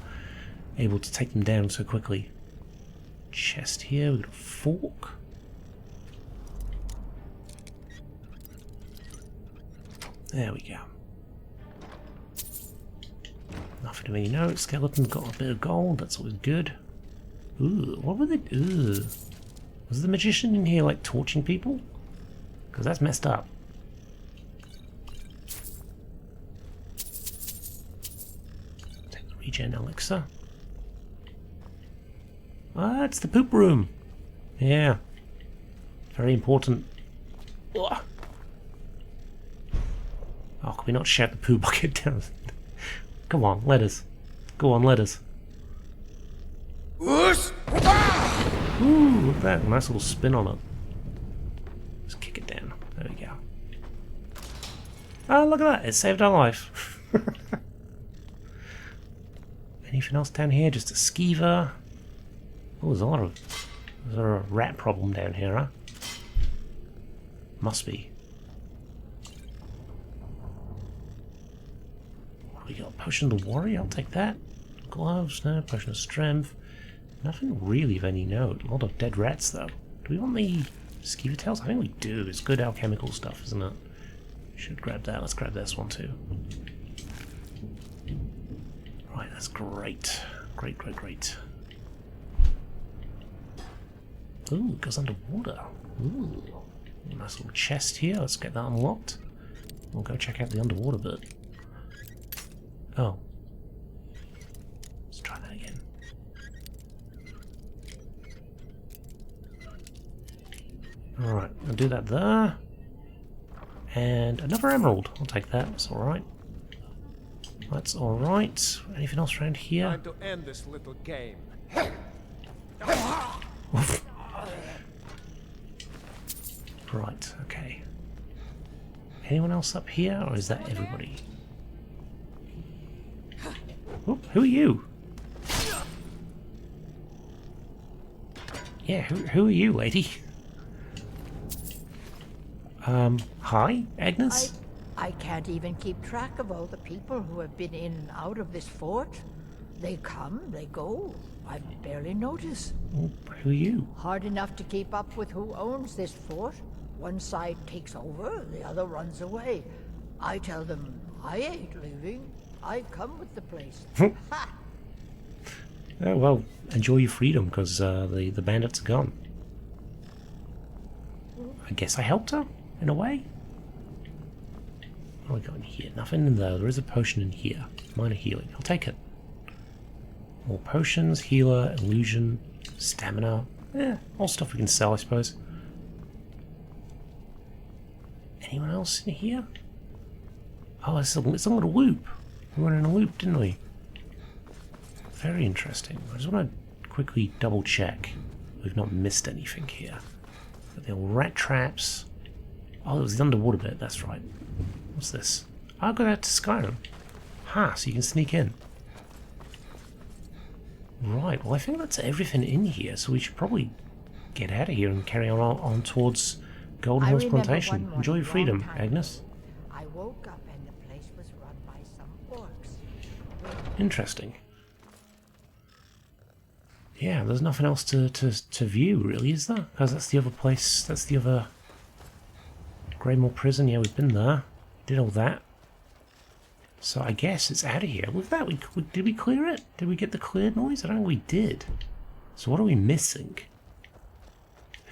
able to take them down so quickly. Chest here, we've got a fork. There we go. Nothing to really know. Skeleton's got a bit of gold, that's always good. Ooh, what were they? Ooh. Was the magician in here like torching people? Because that's messed up. Take the regen elixir. Ah, it's the poop room. Yeah. Very important. Ugh. Oh, can we not shout the poo bucket down? Come on, let us. Go on, let us. Ooh, look at that. Nice little spin on it. Let's kick it down. There we go. Oh, look at that. It saved our life. Anything else down here? Just a skeever. Oh, there's a rat problem down here, huh? Must be. We got Potion of the Warrior, I'll take that. Gloves, no. Potion of Strength. Nothing really of any note. A lot of dead rats, though. Do we want the Skeever Tails? I think we do. It's good alchemical stuff, isn't it? Should grab that. Let's grab this one, too. Right, that's great. Great, great, great. Ooh, it goes underwater. Ooh. Nice little chest here. Let's get that unlocked. We'll go check out the underwater bit. Oh. Let's try that again. Alright, I'll do that there. And another emerald. I'll take that. That's alright. That's alright. Anything else around here? Time to end this little game. Right, okay. Anyone else up here, or is that everybody? Oh, who are you? Yeah, who are you, lady? Hi, Agnes? I can't even keep track of all the people who have been in and out of this fort. They come, they go. I barely notice. Oh, who are you? Hard enough to keep up with who owns this fort. One side takes over, the other runs away. I tell them, I ain't leaving. I come with the place. Ha! Oh, well, enjoy your freedom, because the bandits are gone. I guess I helped her, in a way. What have we got in here? Nothing in there. There is a potion in here. Minor healing. I'll take it. More potions, healer, illusion, stamina. Yeah, all stuff we can sell, I suppose. Anyone else in here? Oh, it's a little loop. We went in a loop, didn't we? Very interesting. I just want to quickly double check we've not missed anything here. Got the old rat traps. Oh, it was the underwater bit, that's right. What's this? I'll go out to Skyrim. Ha, so you can sneak in. Right, well I think that's everything in here, so we should probably get out of here and carry on towards Golden Hills Plantation. Enjoy your freedom, Agnes. I woke up and the place was run by some orcs. Interesting. Yeah, there's nothing else to view, really, is there? Because that's the other place, that's the other Greymoor prison. Yeah, we've been there. Did all that. So I guess it's out of here. With that, did we clear it? Did we get the cleared noise? I don't think we did. So what are we missing?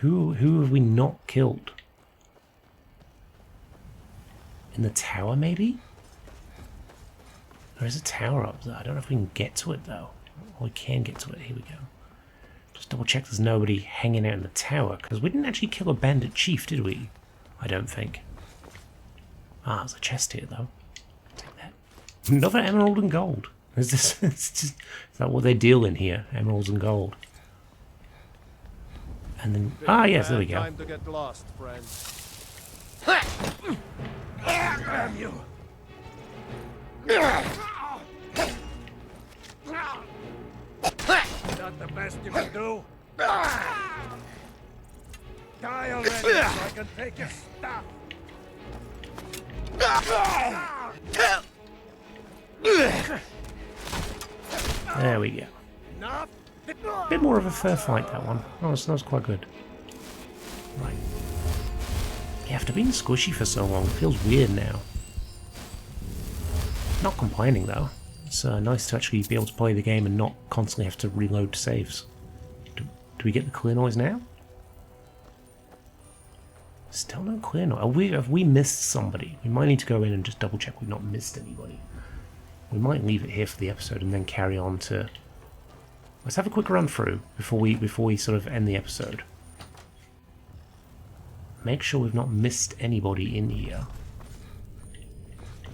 Who have we not killed? In the tower, maybe? There is a tower up there. I don't know if we can get to it, though. Well, we can get to it. Here we go. Just double check there's nobody hanging out in the tower, because we didn't actually kill a bandit chief, did we? I don't think. Ah, there's a chest here, though. Take that. Another emerald and gold. Is this? Is that what they deal in here? Emeralds and gold. And then, yes, there we go. Time to get lost, friends. Damn you! Not the best you can do. Die already so I can take your stuff. There we go. Bit more of a fair fight, that one. Oh, that was quite good. Right. Yeah, after being squishy for so long, it feels weird now. Not complaining, though. It's nice to actually be able to play the game and not constantly have to reload saves. Do we get the clear noise now? Still no clear noise. Have we missed somebody? We might need to go in and just double check we've not missed anybody. We might leave it here for the episode and then carry on to... Let's have a quick run through before we sort of end the episode. Make sure we've not missed anybody in here.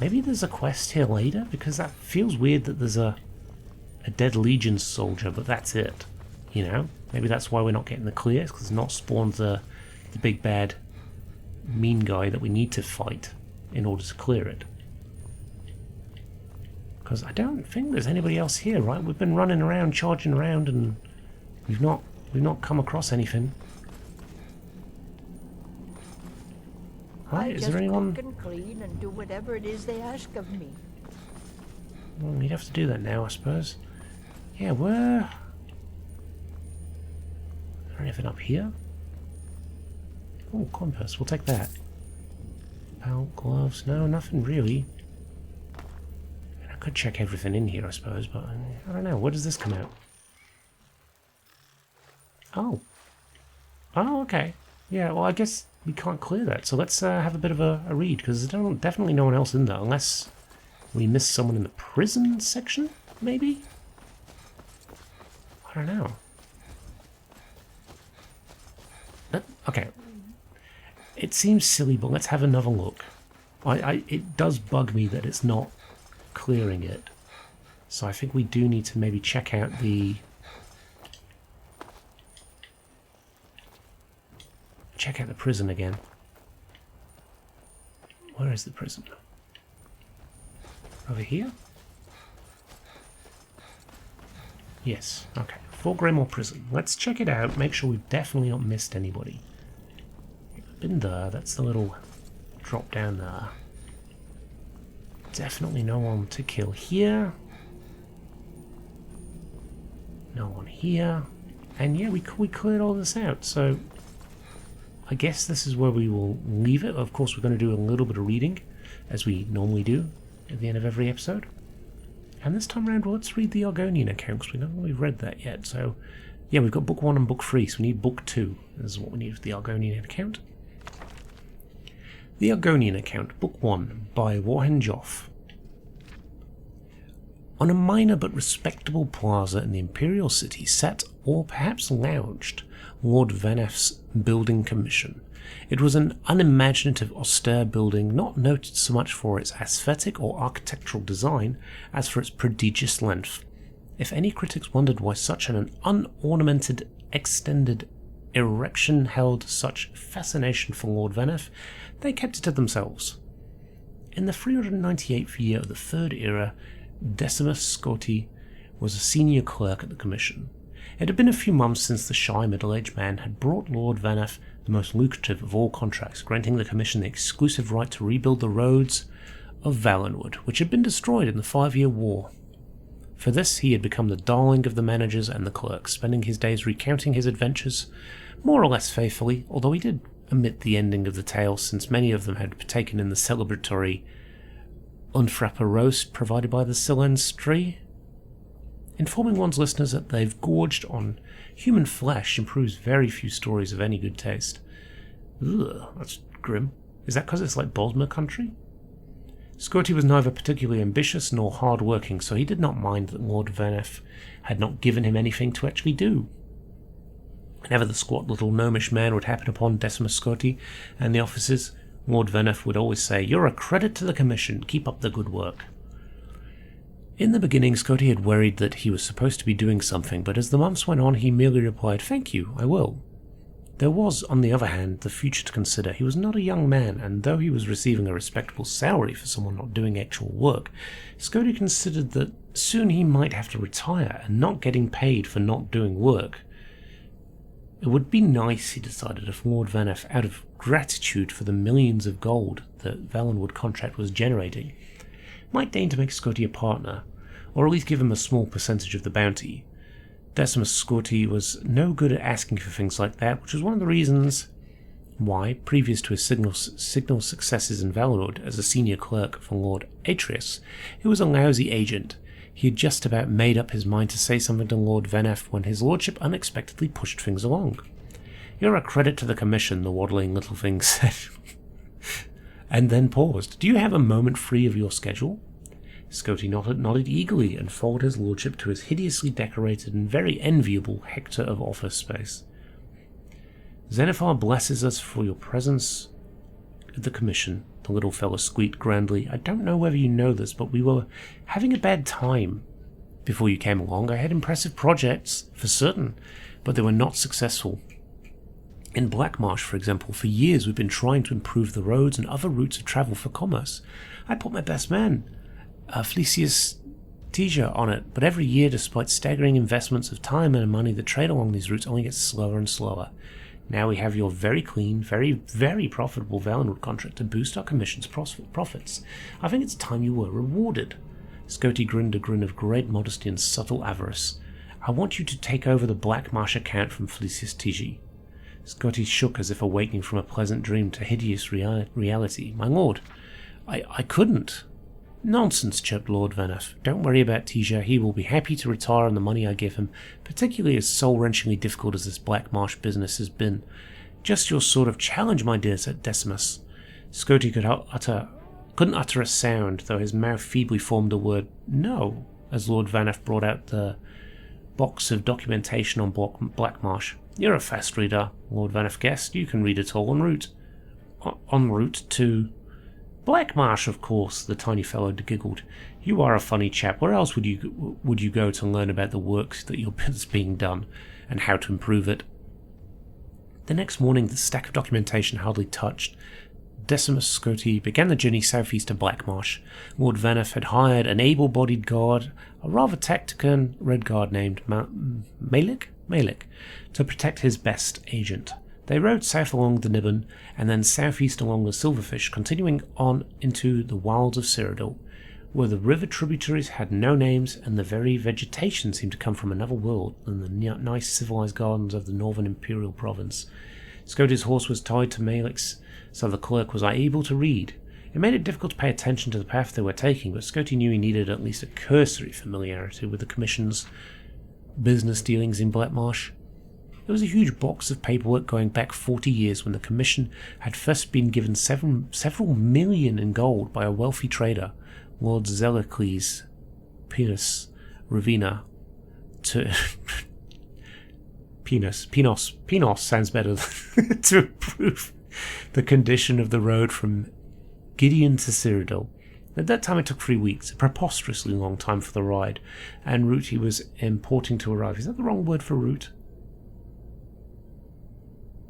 Maybe there's a quest here later, because that feels weird that there's a Dead Legion soldier, but that's it. You know? Maybe that's why we're not getting the clears, because it's not spawned the big bad mean guy that we need to fight in order to clear it. Because I don't think there's anybody else here, right? We've been running around, charging around, and we've not come across anything. Right, is there anyone? Cook and clean and do whatever it is they ask of me. Well, we'd have to do that now, I suppose. Yeah, where? Is there anything up here? Oh, compass. We'll take that. Belt, gloves. No, nothing really. I could check everything in here, I suppose, but I don't know. Where does this come out? Oh. Oh, okay. Yeah, well, I guess we can't clear that, so let's have a bit of a read, because there's definitely no one else in there, unless we missed someone in the prison section, maybe? I don't know. Okay. It seems silly, but let's have another look. It does bug me that it's not clearing it, so I think we do need to maybe check out the... Check out the prison again. Where is the prison? Over here? Yes, okay. Fort Greymoor prison. Let's check it out, make sure we've definitely not missed anybody. Been there, that's the little drop down there. Definitely no one to kill here. No one here. And yeah, we cleared all this out, so... I guess this is where we will leave it. Of course, we're going to do a little bit of reading, as we normally do at the end of every episode. And this time around, well, let's read the Argonian account, because we don't think we've read that yet. So, yeah, we've got book 1 and book 3, so we need book 2. This is what we need for the Argonian account. The Argonian account, book 1, by Warhen Joff. On a minor but respectable plaza in the Imperial City sat, or perhaps lounged, Lord Vaneff's building commission. It was an unimaginative, austere building, not noted so much for its aesthetic or architectural design as for its prodigious length. If any critics wondered why such an unornamented, extended erection held such fascination for Lord Vaneff, they kept it to themselves. In the 398th year of the Third Era, Decimus Scotti was a senior clerk at the Commission. It had been a few months since the shy middle-aged man had brought Lord Vaneff the most lucrative of all contracts, granting the Commission the exclusive right to rebuild the roads of Valenwood, which had been destroyed in the 5-year war. For this he had become the darling of the managers and the clerks, spending his days recounting his adventures, more or less faithfully, although he did omit the ending of the tale, since many of them had partaken in the celebratory unfrapper roast provided by the Silendstree. Informing one's listeners that they've gorged on human flesh improves very few stories of any good taste. Ugh, that's grim. Is that because it's like Bosmer country? Scotti was neither particularly ambitious nor hard-working, so he did not mind that Lord Vaneff had not given him anything to actually do. Whenever the squat little gnomish man would happen upon Decimus Scotti and the officers, Lord Vaneff would always say, "You're a credit to the Commission, keep up the good work." In the beginning, Scotti had worried that he was supposed to be doing something, but as the months went on, he merely replied, "Thank you, I will." There was, on the other hand, the future to consider. He was not a young man, and though he was receiving a respectable salary for someone not doing actual work, Scotti considered that soon he might have to retire, and not getting paid for not doing work. It would be nice, he decided, if Lord Vaneff, out of gratitude for the millions of gold that Valenwood contract was generating, might deign to make Scotti a partner, or at least give him a small percentage of the bounty. Decimus Scotti was no good at asking for things like that, which was one of the reasons why, previous to his signal successes in Valenwood as a senior clerk for Lord Atreus, he was a lousy agent. He had just about made up his mind to say something to Lord Vaneff when his lordship unexpectedly pushed things along. "You're a credit to the Commission," the waddling little thing said, and then paused. "Do you have a moment free of your schedule?" Scotti nodded eagerly and followed his lordship to his hideously decorated and very enviable hectare of office space. "Xenophar blesses us for your presence at the Commission," the little fellow squeaked grandly. "I don't know whether you know this, but we were having a bad time before you came along. I had impressive projects, for certain, but they were not successful. In Blackmarsh, for example, for years we've been trying to improve the roads and other routes of travel for commerce. I put my best man, Flecius Teja, on it, but every year, despite staggering investments of time and money, the trade along these routes only gets slower and slower. Now we have your very clean, very, very profitable Valenwood contract to boost our Commission's profits. I think it's time you were rewarded." Scotti grinned a grin of great modesty and subtle avarice. "I want you to take over the Blackmarsh account from Flecius Teja." Scotti shook as if awakening from a pleasant dream to hideous reality. "My lord, I couldn't." "Nonsense," chirped Lord Vaneff. "Don't worry about Teja. He will be happy to retire on the money I give him, particularly as soul-wrenchingly difficult as this Blackmarsh business has been. Just your sort of challenge, my dear," said Decimus. Scotti couldn't utter a sound, though his mouth feebly formed the word "no," as Lord Vaneff brought out the box of documentation on Blackmarsh. "You're a fast reader," Lord Vaneff guessed. "You can read it all en route." "En route to Blackmarsh, of course," the tiny fellow giggled. "You are a funny chap. Where else would you go to learn about the work that's being done, and how to improve it?" The next morning, the stack of documentation hardly touched, Decimus Scotti began the journey southeast to Blackmarsh. Lord Vaneff had hired an able-bodied guard, a rather taciturn red guard named Malik, to protect his best agent. They rode south along the Nibbon, and then southeast along the Silverfish, continuing on into the wilds of Cyrodiil, where the river tributaries had no names, and the very vegetation seemed to come from another world than the nice civilized gardens of the northern imperial province. Scotti's horse was tied to Malik's, so the clerk was able to read. It made it difficult to pay attention to the path they were taking, but Scotty knew he needed at least a cursory familiarity with the Commission's business dealings in Blackmarsh. There was a huge box of paperwork going back 40 years when the Commission had first been given several million in gold by a wealthy trader, Lord Zellicles Pinos Ravina, to Pinos sounds better, to improve the condition of the road from Gideon to Cyrodiil. At that time it took 3 weeks, a preposterously long time for the ride, and route he was importing to arrive. Is that the wrong word for route?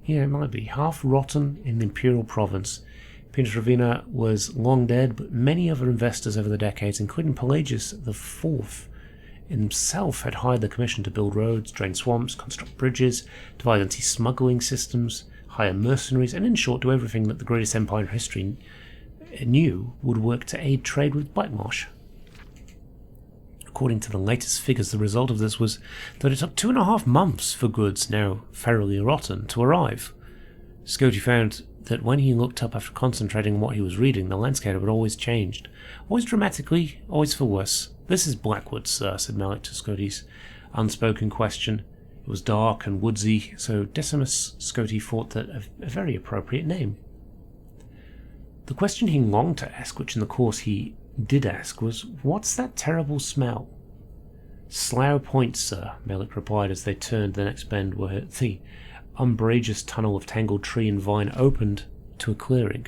Yeah, it might be. Half rotten in the Imperial Province. Pinos Ravina was long dead, but many other investors over the decades, including Pelagius IV himself, had hired the Commission to build roads, drain swamps, construct bridges, devise anti-smuggling systems, hire mercenaries, and in short do everything that the greatest empire in history knew would work to aid trade with Blackmarsh. According to the latest figures, the result of this was that it took 2.5 months for goods, now thoroughly rotten, to arrive. Scotty found that when he looked up after concentrating on what he was reading, the landscape had always changed. Always dramatically, always for worse. "This is Blackwood, sir," said Malik to Scotty's unspoken question. It was dark and woodsy, so Decimus Scotty thought that a very appropriate name. The question he longed to ask, which in the course he did ask, was, "What's that terrible smell?" "Slough Point, sir," Malik replied as they turned the next bend where the umbrageous tunnel of tangled tree and vine opened to a clearing.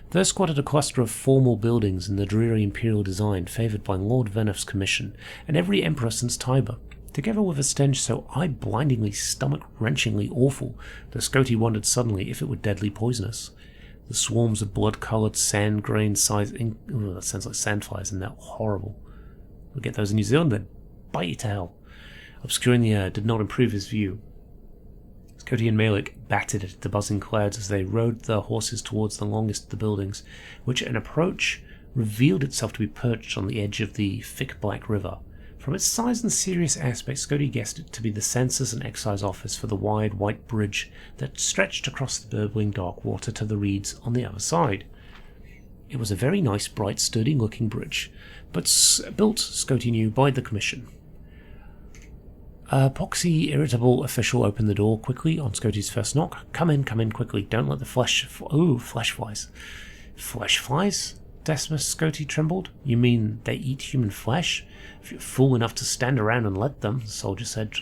There squatted a cluster of formal buildings in the dreary imperial design favoured by Lord Venef's commission and every emperor since Tiber, together with a stench so eye-blindingly, stomach-wrenchingly awful that Scotty wondered suddenly if it were deadly poisonous. The swarms of blood-coloured sand-grain-sized that sounds like sandflies, and they're horrible. We'll get those in New Zealand, they'd bite you to hell. Obscuring the air did not improve his view. Scotty and Malik batted at the buzzing clouds as they rode their horses towards the longest of the buildings, which at an approach revealed itself to be perched on the edge of the thick black river. From its size and serious aspect, Scotty guessed it to be the Census and Excise Office for the wide white bridge that stretched across the burbling dark water to the reeds on the other side. It was a very nice, bright, sturdy-looking bridge, but built, Scotty knew, by the Commission. A poxy, irritable official opened the door quickly on Scotty's first knock. Come in quickly. Don't let the flesh flies. Flesh flies? Decimus Scotty trembled. You mean they eat human flesh? If you're fool enough to stand around and let them, the soldier said,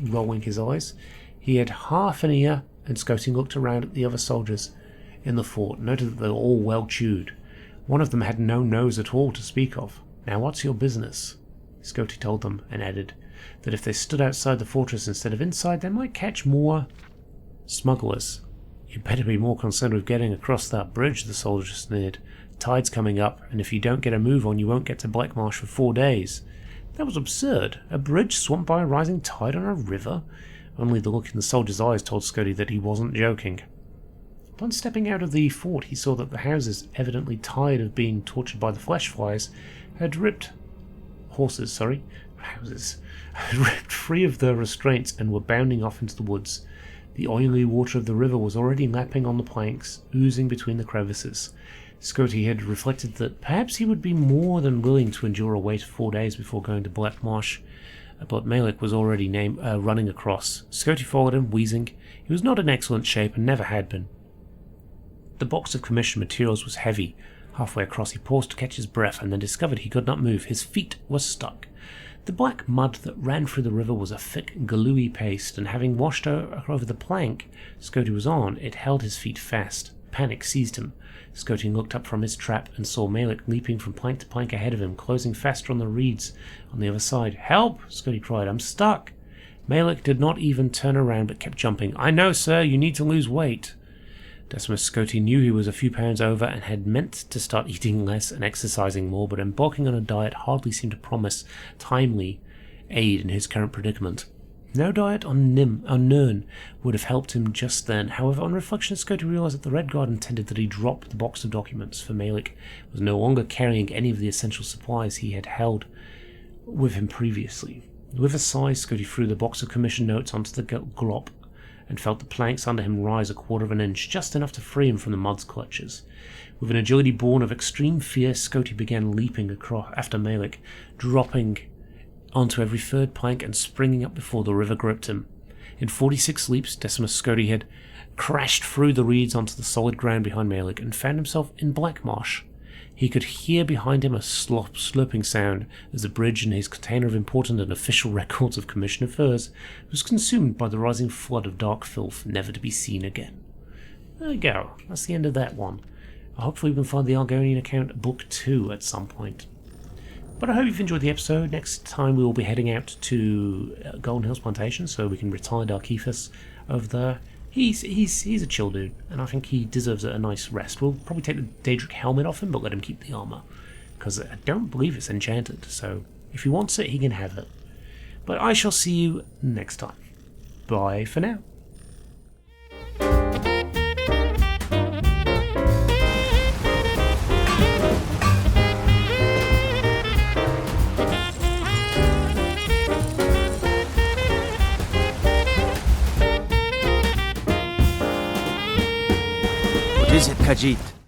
rolling his eyes. He had half an ear, and Scotty looked around at the other soldiers in the fort, noted that they were all well chewed. One of them had no nose at all to speak of. Now what's your business? Scotty told them, and added that if they stood outside the fortress instead of inside, they might catch more smugglers. You'd better be more concerned with getting across that bridge, the soldier sneered. Tide's coming up, and if you don't get a move on, you won't get to Blackmarsh for 4 days. That was absurd. A bridge swamped by a rising tide on a river? Only the look in the soldier's eyes told Scotty that he wasn't joking. Upon stepping out of the fort, he saw that the houses, evidently tired of being tortured by the flesh flies, had ripped free of their restraints and were bounding off into the woods. The oily water of the river was already lapping on the planks, oozing between the crevices. Scotty had reflected that perhaps he would be more than willing to endure a wait of 4 days before going to Blackmarsh, but Malik was already running across. Scotty followed him, wheezing. He was not in excellent shape and never had been. The box of commission materials was heavy. Halfway across he paused to catch his breath and then discovered he could not move. His feet were stuck. The black mud that ran through the river was a thick, gluey paste, and having washed over the plank Scotty was on, it held his feet fast. Panic seized him. Scotty looked up from his trap and saw Malik leaping from plank to plank ahead of him, closing faster on the reeds on the other side. "Help!" Scotty cried. "I'm stuck!" Malik did not even turn around but kept jumping. "I know, sir. You need to lose weight." Decimus Scotty knew he was a few pounds over and had meant to start eating less and exercising more, but embarking on a diet hardly seemed to promise timely aid in his current predicament. No diet on Nirn would have helped him just then. However, on reflection, Scotty realized that the Red Guard intended that he drop the box of documents, for Malik was no longer carrying any of the essential supplies he had held with him previously. With a sigh, Scotty threw the box of commission notes onto the glop and felt the planks under him rise a quarter of an inch, just enough to free him from the mud's clutches. With an agility born of extreme fear, Scotty began leaping across after Malik, dropping onto every third plank and springing up before the river gripped him. In 46 leaps, Decimus Scotty had crashed through the reeds onto the solid ground behind Malik and found himself in Black Marsh. He could hear behind him a slurping sound as the bridge and his container of important and official records of Commissioner Furs was consumed by the rising flood of dark filth, never to be seen again. There we go. That's the end of that one. Hopefully we can find the Argonian account book 2 at some point. But I hope you've enjoyed the episode. Next time we will be heading out to Golden Hills Plantation so we can retire Derkeethus over there. He's a chill dude, and I think he deserves a nice rest. We'll probably take the Daedric helmet off him, but let him keep the armor, because I don't believe it's enchanted, so if he wants it, he can have it. But I shall see you next time. Bye for now. What is it, Khajiit?